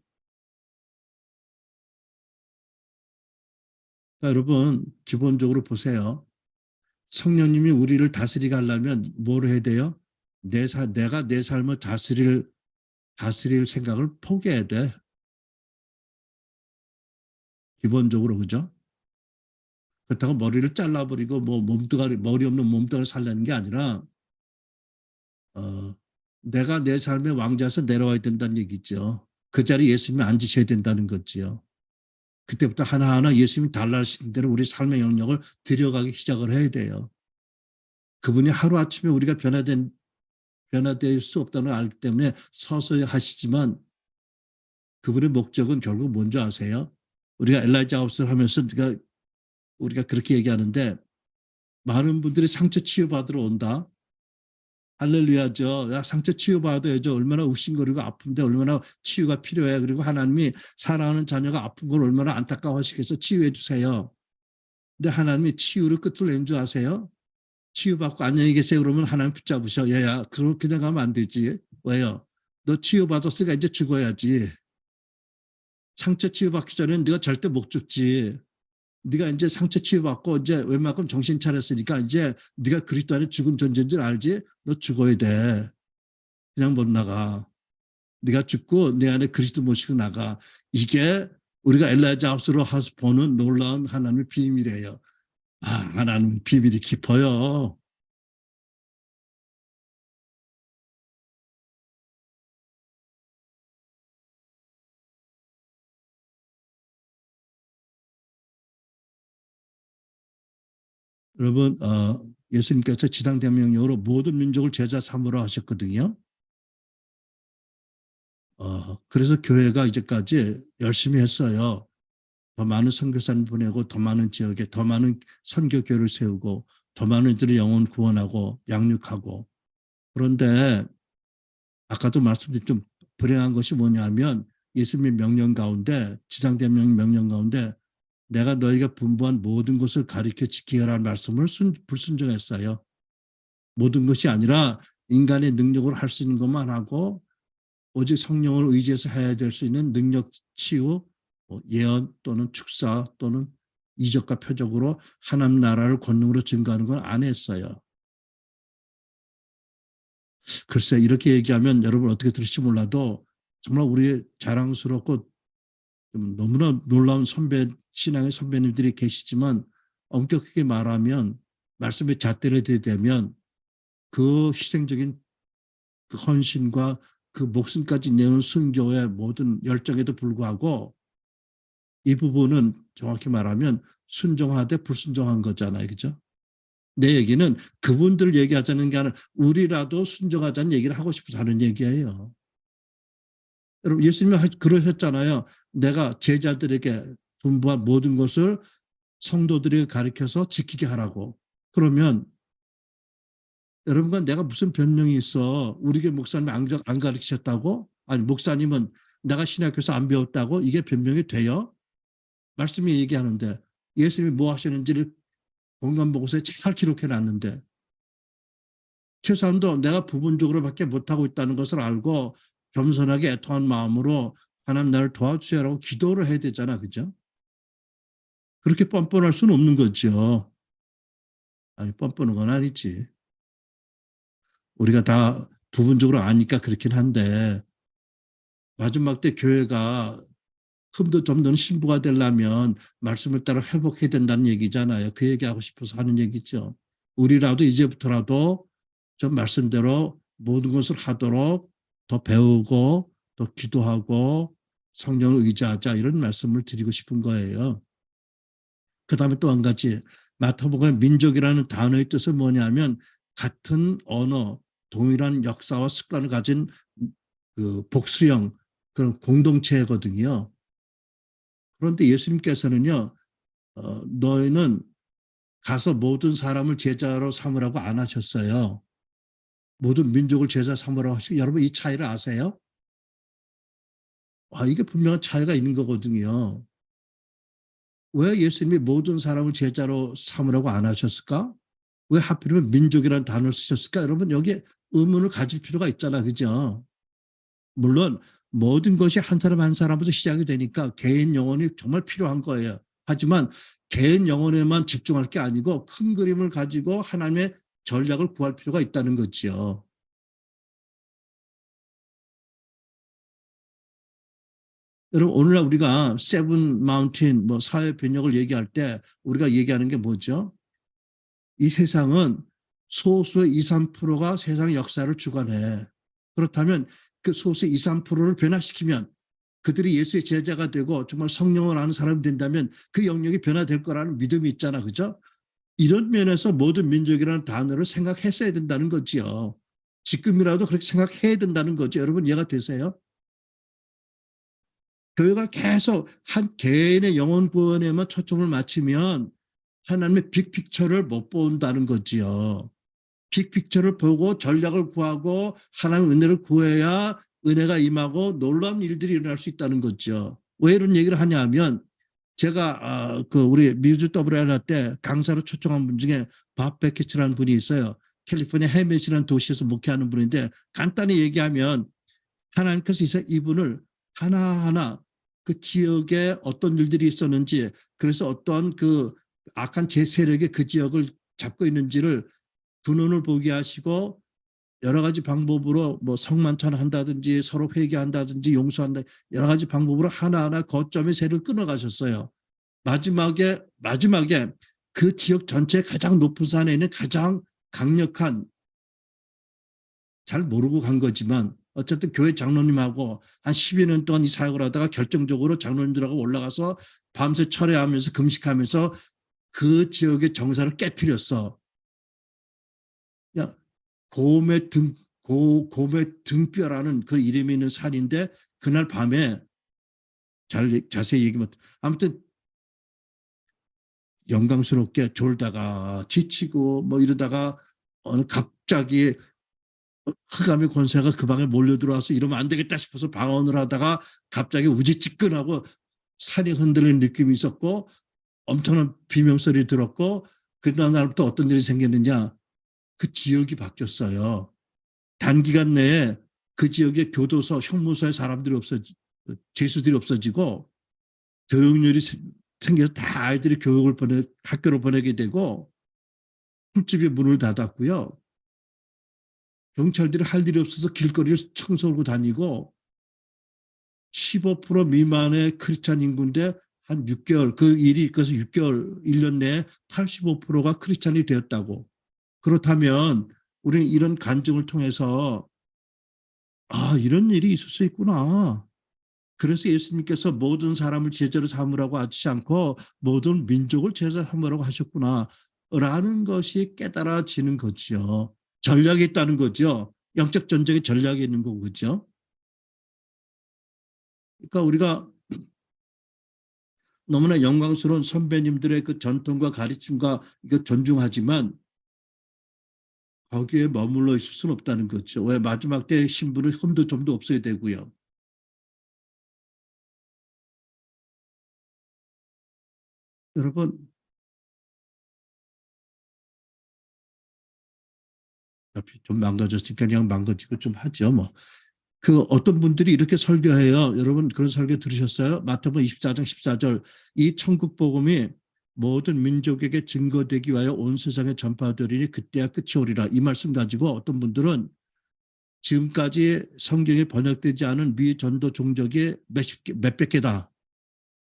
그러니까 여러분 기본적으로 보세요. 성령님이 우리를 다스리게 하려면 뭘 해야 돼요? 내가 내 삶을 다스릴 생각을 포기해야 돼. 기본적으로 그죠? 그렇다고 머리를 잘라버리고 뭐 몸뚱아리 머리 없는 몸뚱아리 살라는 게 아니라 어, 내가 내 삶의 왕자에서 내려와야 된다는 얘기죠. 그 자리에 예수님이 앉으셔야 된다는 거지요. 그때부터 하나하나 예수님이 달라하시는 대로 우리 삶의 영역을 들여가기 시작을 해야 돼요. 그분이 하루아침에 우리가 변화될 수 없다는 걸 알기 때문에 서서히 하시지만 그분의 목적은 결국 뭔지 아세요? 우리가 엘라이자 하우스를 하면서 우리가 그렇게 얘기하는데 많은 분들이 상처 치유받으러 온다. 할렐루야죠. 야, 상처 치유받아야죠. 얼마나 욱신거리고 아픈데 얼마나 치유가 필요해. 그리고 하나님이 사랑하는 자녀가 아픈 걸 얼마나 안타까워하시겠어. 치유해 주세요. 근데 하나님이 치유를 끝으로 낸 줄 아세요? 치유받고 안녕히 계세요. 그러면 하나님 붙잡으셔. 야야, 그냥 가면 안 되지. 왜요? 너 치유받았으니까 이제 죽어야지. 상처 치유받기 전에는 네가 절대 못 죽지. 네가 이제 상처 치유받고 이제 웬만큼 정신 차렸으니까 이제 네가 그리스도 안에 죽은 존재인 줄 알지? 너 죽어야 돼. 그냥 못 나가. 네가 죽고 내 안에 그리스도 모시고 나가. 이게 우리가 엘라이자 하우스로 보는 놀라운 하나님의 비밀이에요. 하나님 비밀이 깊어요. 여러분, 예수님께서 지상대명령으로 모든 민족을 제자 삼으라 하셨거든요. 그래서 교회가 이제까지 열심히 했어요. 더 많은 선교사를 보내고 더 많은 지역에 더 많은 선교교를 세우고 더 많은 이들의 영혼 구원하고 양육하고 그런데 아까도 말씀드린 좀 불행한 것이 뭐냐면 예수님의 명령 가운데 지상대명 명령 가운데 내가 너희가 분부한 모든 것을 가르쳐 지키라는 말씀을 불순종했어요. 모든 것이 아니라 인간의 능력으로 할 수 있는 것만 하고 오직 성령을 의지해서 해야 될 수 있는 능력 치유, 예언 또는 축사 또는 이적과 표적으로 하나님 나라를 권능으로 증거하는 건 안 했어요. 글쎄 이렇게 얘기하면 여러분 어떻게 들을지 몰라도 정말 우리 자랑스럽고 너무나 놀라운 신앙의 선배님들이 계시지만 엄격하게 말하면 말씀에 잣대를 대되면 그 희생적인 그 헌신과 그 목숨까지 내는 순교의 모든 열정에도 불구하고 이 부분은 정확히 말하면 순종하되 불순종한 거잖아요. 그죠? 내 얘기는 그분들 얘기하자는 게 아니라 우리라도 순종하자는 얘기를 하고 싶어서 하는 얘기예요. 여러분 예수님이 그러셨잖아요. 내가 제자들에게 분부한 모든 것을 성도들에게 가르쳐서 지키게 하라고. 그러면 여러분과 내가 무슨 변명이 있어? 우리 교회 목사님이 안 가르치셨다고? 아니 목사님은 내가 신학교에서 안 배웠다고? 이게 변명이 돼요? 말씀이 얘기하는데 예수님이 뭐 하시는지를 공간보고서에 잘 기록해놨는데 최소한도 내가 부분적으로밖에 못하고 있다는 것을 알고 겸손하게 애통한 마음으로 하나님 나를 도와주세요라고 기도를 해야 되잖아. 그죠? 그렇게 뻔뻔할 수는 없는 거죠. 아니 뻔뻔한 건 아니지. 우리가 다 부분적으로 아니까 그렇긴 한데 마지막 때 교회가 흠도 좀 더 신부가 되려면 말씀을 따라 회복해야 된다는 얘기잖아요. 그 얘기하고 싶어서 하는 얘기죠. 우리라도 이제부터라도 좀 말씀대로 모든 것을 하도록 더 배우고 더 기도하고 성령을 의지하자 이런 말씀을 드리고 싶은 거예요. 그 다음에 또 한 가지 마태복음의 민족이라는 단어의 뜻은 뭐냐면 같은 언어, 동일한 역사와 습관을 가진 그 복수형 그런 공동체거든요. 그런데 예수님께서는요, 너희는 가서 모든 사람을 제자로 삼으라고 안 하셨어요. 모든 민족을 제자 삼으라고 하시고, 여러분 이 차이를 아세요? 이게 분명한 차이가 있는 거거든요. 왜 예수님이 모든 사람을 제자로 삼으라고 안 하셨을까? 왜 하필이면 민족이라는 단어를 쓰셨을까? 여러분 여기에 의문을 가질 필요가 있잖아. 그죠? 물론 모든 것이 한 사람 한 사람부터 시작이 되니까 개인 영혼이 정말 필요한 거예요. 하지만 개인 영혼에만 집중할 게 아니고 큰 그림을 가지고 하나님의 전략을 구할 필요가 있다는 거지요. 여러분 오늘날 우리가 세븐 마운틴 뭐 사회 변혁을 얘기할 때 우리가 얘기하는 게 뭐죠? 이 세상은 소수의 2, 3%가 세상 역사를 주관해. 그렇다면 그 소수의 2, 3%를 변화시키면 그들이 예수의 제자가 되고 정말 성령을 아는 사람이 된다면 그 영역이 변화될 거라는 믿음이 있잖아. 그죠? 이런 면에서 모든 민족이라는 단어를 생각했어야 된다는 거지요. 지금이라도 그렇게 생각해야 된다는 거죠. 여러분 이해가 되세요? 교회가 계속 한 개인의 영혼 구원에만 초점을 맞추면 하나님의 빅픽처를 못 본다는 거지요. 빅픽처를 보고 전략을 구하고 하나님의 은혜를 구해야 은혜가 임하고 놀라운 일들이 일어날 수 있다는 거죠. 왜 이런 얘기를 하냐면 제가 그 우리 미주 WNR 때 강사로 초청한 분 중에 밥 베키츠라는 분이 있어요. 캘리포니아 해메시라는 도시에서 목회하는 분인데 간단히 얘기하면 하나님께서 이분을 하나하나 그 지역에 어떤 일들이 있었는지 그래서 어떤 그 악한 제세력이 그 지역을 잡고 있는지를 두 눈을 보게 하시고 여러 가지 방법으로 뭐 성만찬 한다든지 서로 회개한다든지 용서한다 여러 가지 방법으로 하나하나 거점의 새를 끊어가셨어요. 마지막에 그 지역 전체 가장 높은 산에 있는 가장 강력한 잘 모르고 간 거지만 어쨌든 교회 장로님하고 한 10여 년 동안 이 사역을 하다가 결정적으로 장로님들하고 올라가서 밤새 철회하면서 금식하면서 그 지역의 정사를 깨뜨렸어. 야, 곰의 등뼈라는 그 이름이 있는 산인데 그날 밤에 자세히 얘기하면 아무튼 영광스럽게 졸다가 지치고 뭐 이러다가 어느 갑자기 흑암의 권세가 그 방에 몰려들어와서 이러면 안 되겠다 싶어서 방언을 하다가 갑자기 우지찌끈하고 산이 흔들리는 느낌이 있었고 엄청난 비명소리 들었고 그날부터 어떤 일이 생겼느냐 그 지역이 바뀌었어요. 단기간 내에 그 지역의 교도소, 형무소에 사람들이 죄수들이 없어지고 교육률이 생겨서 다 아이들이 학교로 보내게 되고 술집이 문을 닫았고요. 경찰들이 할 일이 없어서 길거리를 청소하고 다니고 15% 미만의 크리스찬 인구인데 한 6개월, 그 일이 있어서 6개월, 1년 내에 85%가 크리스찬이 되었다고. 그렇다면 우리는 이런 간증을 통해서 아, 이런 일이 있을 수 있구나. 그래서 예수님께서 모든 사람을 제자로 삼으라고 하지 않고 모든 민족을 제자 삼으라고 하셨구나. 라는 것이 깨달아지는 거죠. 전략이 있다는 거죠. 영적 전쟁의 전략이 있는 거고, 그죠? 그러니까 우리가 너무나 영광스러운 선배님들의 그 전통과 가르침과 이거 존중하지만 거기에 머물러 있을 수는 없다는 거죠. 왜 마지막 때 신분은 흠도 점도 없어야 되고요. 여러분, 좀 망가졌으니까 그냥 망가지고 좀 하죠. 뭐. 그 어떤 분들이 이렇게 설교해요. 여러분 그런 설교 들으셨어요? 마태복음 24장 14절 이 천국 복음이 모든 민족에게 증거되기 위하여 온 세상에 전파되리니 그때야 끝이 오리라. 이 말씀 가지고 어떤 분들은 지금까지 성경에 번역되지 않은 미 전도 종족이 몇백 개다.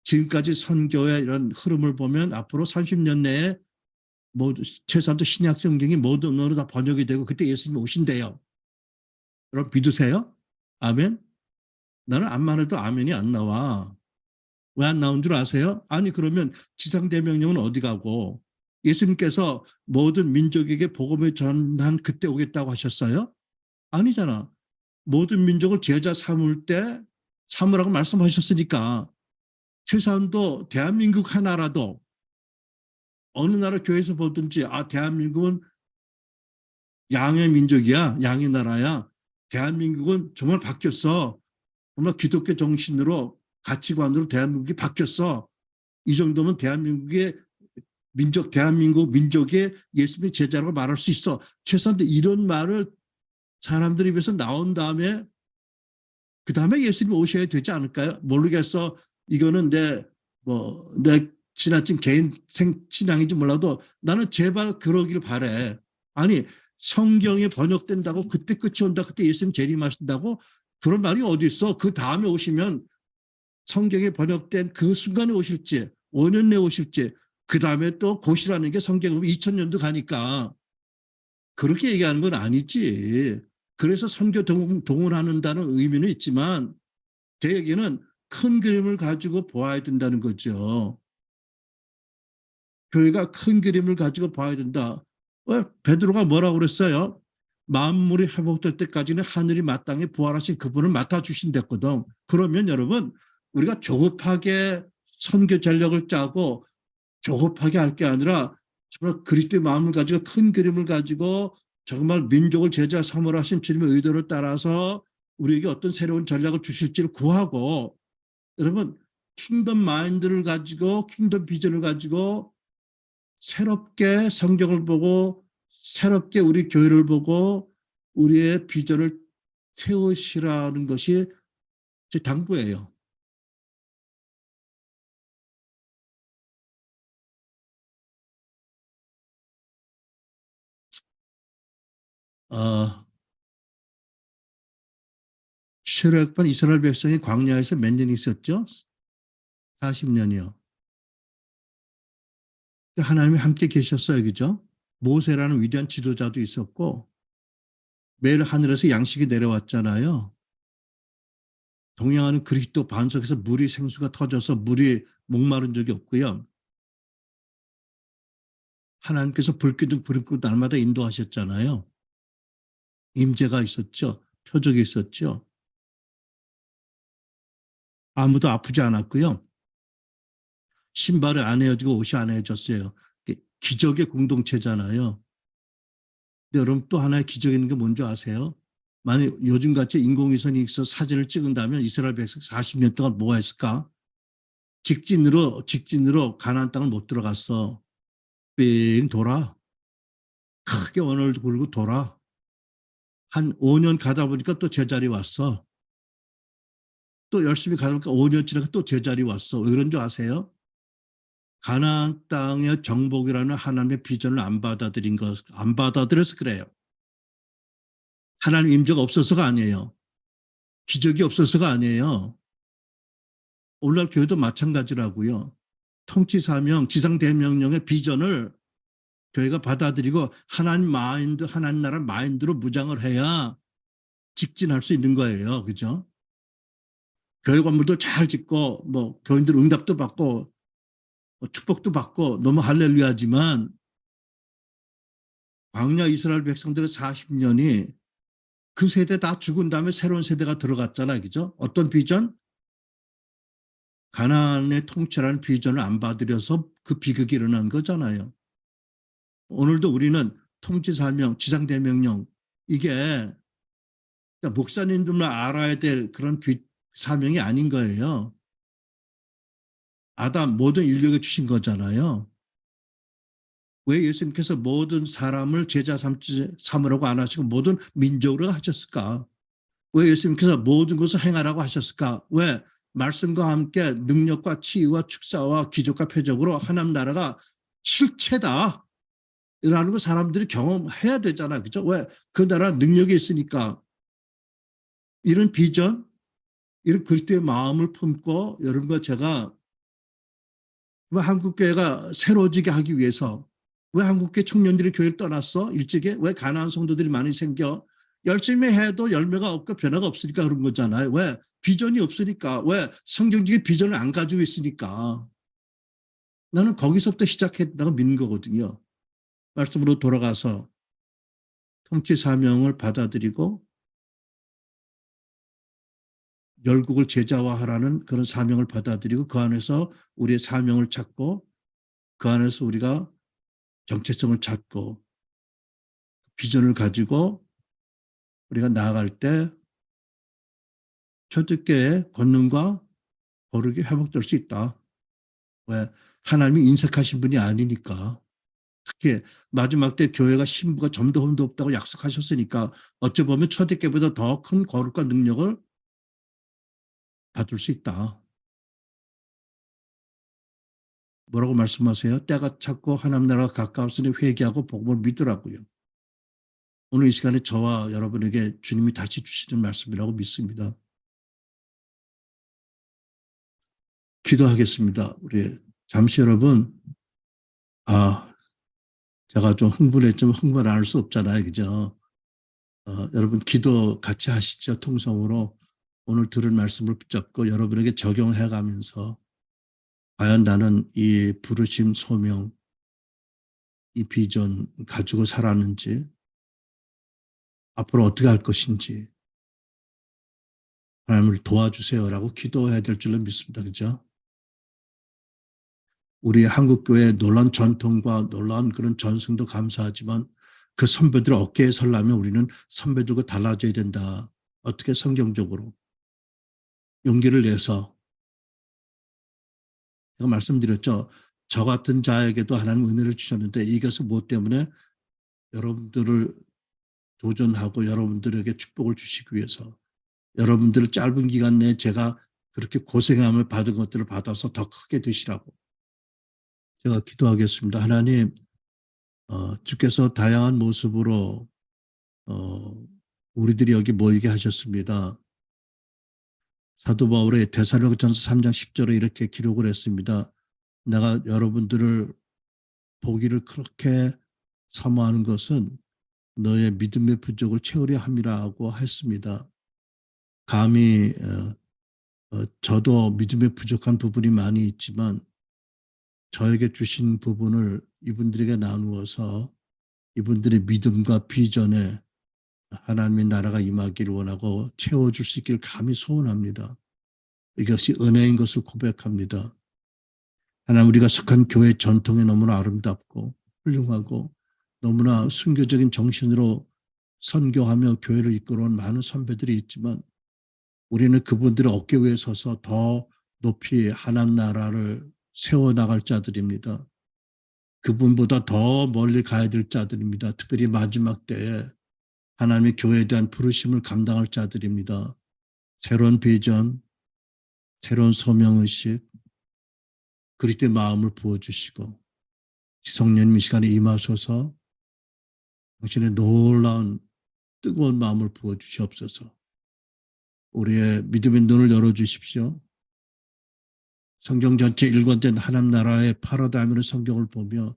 지금까지 선교의 이런 흐름을 보면 앞으로 30년 내에 모두 최소한도 신약 성경이 모든 언어로 다 번역이 되고 그때 예수님이 오신대요. 여러분 믿으세요? 아멘? 나는 암만 해도 아멘이 안 나와. 왜 안 나온 줄 아세요? 아니 그러면 지상대명령은 어디 가고 예수님께서 모든 민족에게 복음을 전한 그때 오겠다고 하셨어요? 아니잖아. 모든 민족을 제자 삼을 때 삼으라고 말씀하셨으니까 최소한도 대한민국 하나라도 어느 나라 교회에서 보든지 아 대한민국은 양의 민족이야. 양의 나라야. 대한민국은 정말 바뀌었어. 정말 기독교 정신으로 가치관으로 대한민국이 바뀌었어. 이 정도면 대한민국의 민족, 대한민국 민족의 예수님의 제자라고 말할 수 있어. 최소한 이런 말을 사람들이 입에서 나온 다음에 그 다음에 예수님 오셔야 되지 않을까요? 모르겠어. 이거는 내 지나친 개인 신앙인지 몰라도 나는 제발 그러길 바래. 아니, 성경이 번역된다고 그때 끝이 온다. 그때 예수님 재림하신다고 그런 말이 어디 있어? 그 다음에 오시면 성경에 번역된 그 순간에 오실지 5년 내에 오실지 그 다음에 또 곧이라는 게 성경은 2000년도 가니까 그렇게 얘기하는 건 아니지. 그래서 선교 동원하는다는 의미는 있지만 제 얘기는 큰 그림을 가지고 보아야 된다는 거죠. 교회가 큰 그림을 가지고 봐야 된다. 왜 베드로가 뭐라고 그랬어요? 만물이 회복될 때까지는 하늘이 마땅히 부활하신 그분을 맡아주신댔거든. 그러면 여러분 우리가 조급하게 선교 전략을 짜고 조급하게 할 게 아니라 정말 그리스도의 마음을 가지고 큰 그림을 가지고 정말 민족을 제자 삼으라 하신 주님의 의도를 따라서 우리에게 어떤 새로운 전략을 주실지를 구하고 여러분 킹덤 마인드를 가지고 킹덤 비전을 가지고 새롭게 성경을 보고 새롭게 우리 교회를 보고 우리의 비전을 세우시라는 것이 제 당부예요. 어, 출애굽한 이스라엘 백성이 광야에서 몇 년 있었죠? 40년이요. 하나님이 함께 계셨어요. 그죠? 모세라는 위대한 지도자도 있었고 매일 하늘에서 양식이 내려왔잖아요. 동양하는 그리스도 반석에서 물이 생수가 터져서 물이 목마른 적이 없고요. 하나님께서 불기둥 불기둥 날마다 인도하셨잖아요. 임재가 있었죠. 표적이 있었죠. 아무도 아프지 않았고요. 신발이 안 헤어지고 옷이 안 헤어졌어요. 기적의 공동체잖아요. 근데 여러분 또 하나의 기적이 있는 게 뭔지 아세요? 만약 요즘같이 인공위성이 있어 사진을 찍은다면 이스라엘 백성 40년 동안 뭐가 했을까? 직진으로 가나안 땅을 못 들어갔어. 삥 돌아. 크게 원을 굴고 돌아. 한 5년 가다 보니까 또 제자리 왔어. 또 열심히 가다 보니까 5년 지나서 또 제자리 왔어. 왜 그런 줄 아세요? 가나안 땅의 정복이라는 하나님의 비전을 안 받아들여서 그래요. 하나님 임재가 없어서가 아니에요. 기적이 없어서가 아니에요. 오늘날 교회도 마찬가지라고요. 통치 사명, 지상 대명령의 비전을 교회가 받아들이고 하나님 마인드, 하나님 나라 마인드로 무장을 해야 직진할 수 있는 거예요. 그죠? 교회 건물도 잘 짓고 뭐 교인들 응답도 받고 뭐 축복도 받고 너무 할렐루야지만 광야 이스라엘 백성들의 40년이 그 세대 다 죽은 다음에 새로운 세대가 들어갔잖아요. 그죠? 어떤 비전? 가나안의 통치라는 비전을 안 받으려서 그 비극이 일어난 거잖아요. 오늘도 우리는 통치 사명, 지상 대명령 이게 목사님들만 알아야 될 그런 사명이 아닌 거예요. 아담 모든 인류에게 주신 거잖아요. 왜 예수님께서 모든 사람을 제자 삼으라고 안 하시고 모든 민족으로 하셨을까? 왜 예수님께서 모든 것을 행하라고 하셨을까? 왜? 말씀과 함께 능력과 치유와 축사와 기적과 표적으로 하나님 나라가 실체다. 라는 거 사람들이 경험해야 되잖아. 그죠? 왜? 그 나라 능력이 있으니까. 이런 비전, 이런 그리스도의 마음을 품고 여러분과 제가 왜 한국교회가 새로워지게 하기 위해서 왜 한국교회 청년들이 교회를 떠났어? 일찍이? 왜 가난한 성도들이 많이 생겨? 열심히 해도 열매가 없고 변화가 없으니까 그런 거잖아요. 왜? 비전이 없으니까. 왜? 성경적인 비전을 안 가지고 있으니까. 나는 거기서부터 시작했다고 믿는 거거든요. 말씀으로 돌아가서 통치 사명을 받아들이고 열국을 제자화하라는 그런 사명을 받아들이고 그 안에서 우리의 사명을 찾고 그 안에서 우리가 정체성을 찾고 비전을 가지고 우리가 나아갈 때 초대교회의 권능과 거룩이 회복될 수 있다. 왜? 하나님이 인색하신 분이 아니니까. 특히 마지막 때 교회가 신부가 점도 흠도 없다고 약속하셨으니까 어찌 보면 초대교회보다 더 큰 거룩과 능력을 받을 수 있다. 뭐라고 말씀하세요? 때가 찼고 하나님 나라가 가까웠으니 회개하고 복음을 믿으라고요. 오늘 이 시간에 저와 여러분에게 주님이 다시 주시는 말씀이라고 믿습니다. 기도하겠습니다. 우리 잠시 여러분, 제가 좀 흥분했지만 흥분 안 할 수 없잖아요. 그죠? 여러분 기도 같이 하시죠. 통성으로 오늘 들은 말씀을 붙잡고 여러분에게 적용해 가면서 과연 나는 이 부르심 소명, 이 비전 가지고 살았는지 앞으로 어떻게 할 것인지 하나님을 도와주세요라고 기도해야 될 줄로 믿습니다. 그죠? 우리 한국교회의 놀라운 전통과 놀라운 그런 전승도 감사하지만 그 선배들 어깨에 서려면 우리는 선배들과 달라져야 된다. 어떻게 성경적으로 용기를 내서 제가 말씀드렸죠. 저 같은 자에게도 하나님 은혜를 주셨는데 이것은 무엇 때문에 여러분들을 도전하고 여러분들에게 축복을 주시기 위해서 여러분들을 짧은 기간 내에 제가 그렇게 고생함을 받은 것들을 받아서 더 크게 되시라고 제가 기도하겠습니다. 하나님 주께서 다양한 모습으로 우리들이 여기 모이게 하셨습니다. 사도 바울의 데살로니가전서 3장 10절에 이렇게 기록을 했습니다. 내가 여러분들을 보기를 그렇게 사모하는 것은 너의 믿음의 부족을 채우려 함이라고 했습니다. 감히 저도 믿음에 부족한 부분이 많이 있지만 저에게 주신 부분을 이분들에게 나누어서 이분들의 믿음과 비전에 하나님의 나라가 임하기를 원하고 채워줄 수 있기를 감히 소원합니다. 이것이 은혜인 것을 고백합니다. 하나님 우리가 속한 교회 전통이 너무나 아름답고 훌륭하고 너무나 순교적인 정신으로 선교하며 교회를 이끌어온 많은 선배들이 있지만 우리는 그분들의 어깨 위에 서서 더 높이 하나님 나라를 세워나갈 자들입니다. 그분보다 더 멀리 가야 될 자들입니다. 특별히 마지막 때에 하나님의 교회에 대한 부르심을 감당할 자들입니다. 새로운 비전, 새로운 소명의식, 그리스도의 마음을 부어주시고 지성령님 이 시간에 임하소서 당신의 놀라운 뜨거운 마음을 부어주시옵소서. 우리의 믿음의 눈을 열어주십시오. 성경 전체 일관된 하나님 나라의 파라다임으로 성경을 보며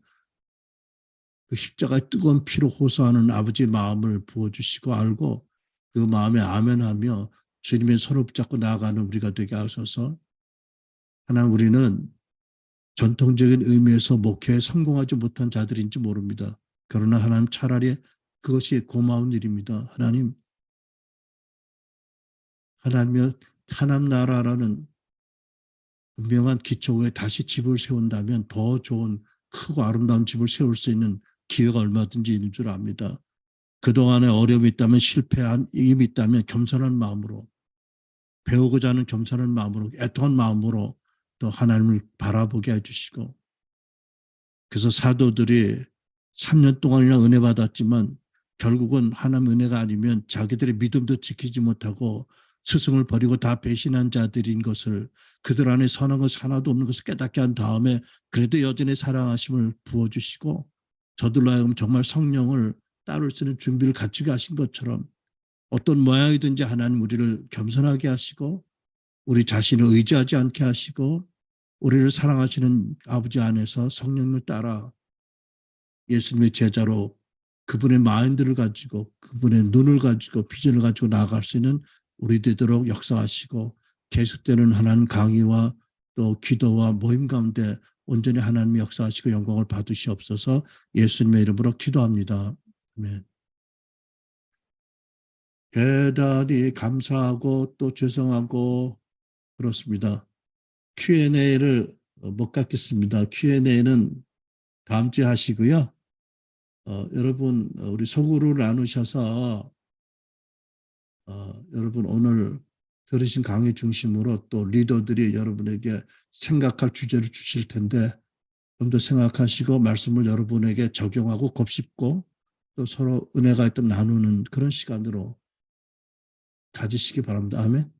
그 십자가의 뜨거운 피로 호소하는 아버지의 마음을 부어주시고 알고 그 마음에 아멘하며 주님의 손을 붙잡고 나아가는 우리가 되게 하소서. 하나님, 우리는 전통적인 의미에서 목회에 성공하지 못한 자들인지 모릅니다. 그러나 하나님, 차라리 그것이 고마운 일입니다. 하나님의 하나님 나라라는 분명한 기초 위에 다시 집을 세운다면 더 좋은 크고 아름다운 집을 세울 수 있는 기회가 얼마든지 있는 줄 압니다. 그동안에 어려움이 있다면, 실패한 일이 있다면 겸손한 마음으로, 배우고자 하는 겸손한 마음으로, 애통한 마음으로 또 하나님을 바라보게 해주시고, 그래서 사도들이 3년 동안이나 은혜 받았지만 결국은 하나님 은혜가 아니면 자기들의 믿음도 지키지 못하고 스승을 버리고 다 배신한 자들인 것을, 그들 안에 선한 것 하나도 없는 것을 깨닫게 한 다음에 그래도 여전히 사랑하심을 부어주시고 저들로 하여금 정말 성령을 따를 수 있는 준비를 갖추게 하신 것처럼 어떤 모양이든지 하나님 우리를 겸손하게 하시고 우리 자신을 의지하지 않게 하시고 우리를 사랑하시는 아버지 안에서 성령을 따라 예수님의 제자로 그분의 마인드를 가지고 그분의 눈을 가지고 비전을 가지고 나아갈 수 있는 우리 되도록 역사하시고 계속되는 하나님 강의와 또 기도와 모임 가운데 온전히 하나님의 역사하시고 영광을 받으시옵소서. 예수님의 이름으로 기도합니다. 아멘. 대단히 감사하고 또 죄송하고 그렇습니다. Q&A를 못 갖겠습니다. Q&A는 다음 주에 하시고요. 여러분 우리 소그룹을 나누셔서 여러분 오늘 들으신 강의 중심으로 또 리더들이 여러분에게 생각할 주제를 주실 텐데 좀 더 생각하시고 말씀을 여러분에게 적용하고 곱씹고 또 서로 은혜가 있다면 나누는 그런 시간으로 가지시기 바랍니다. 아멘.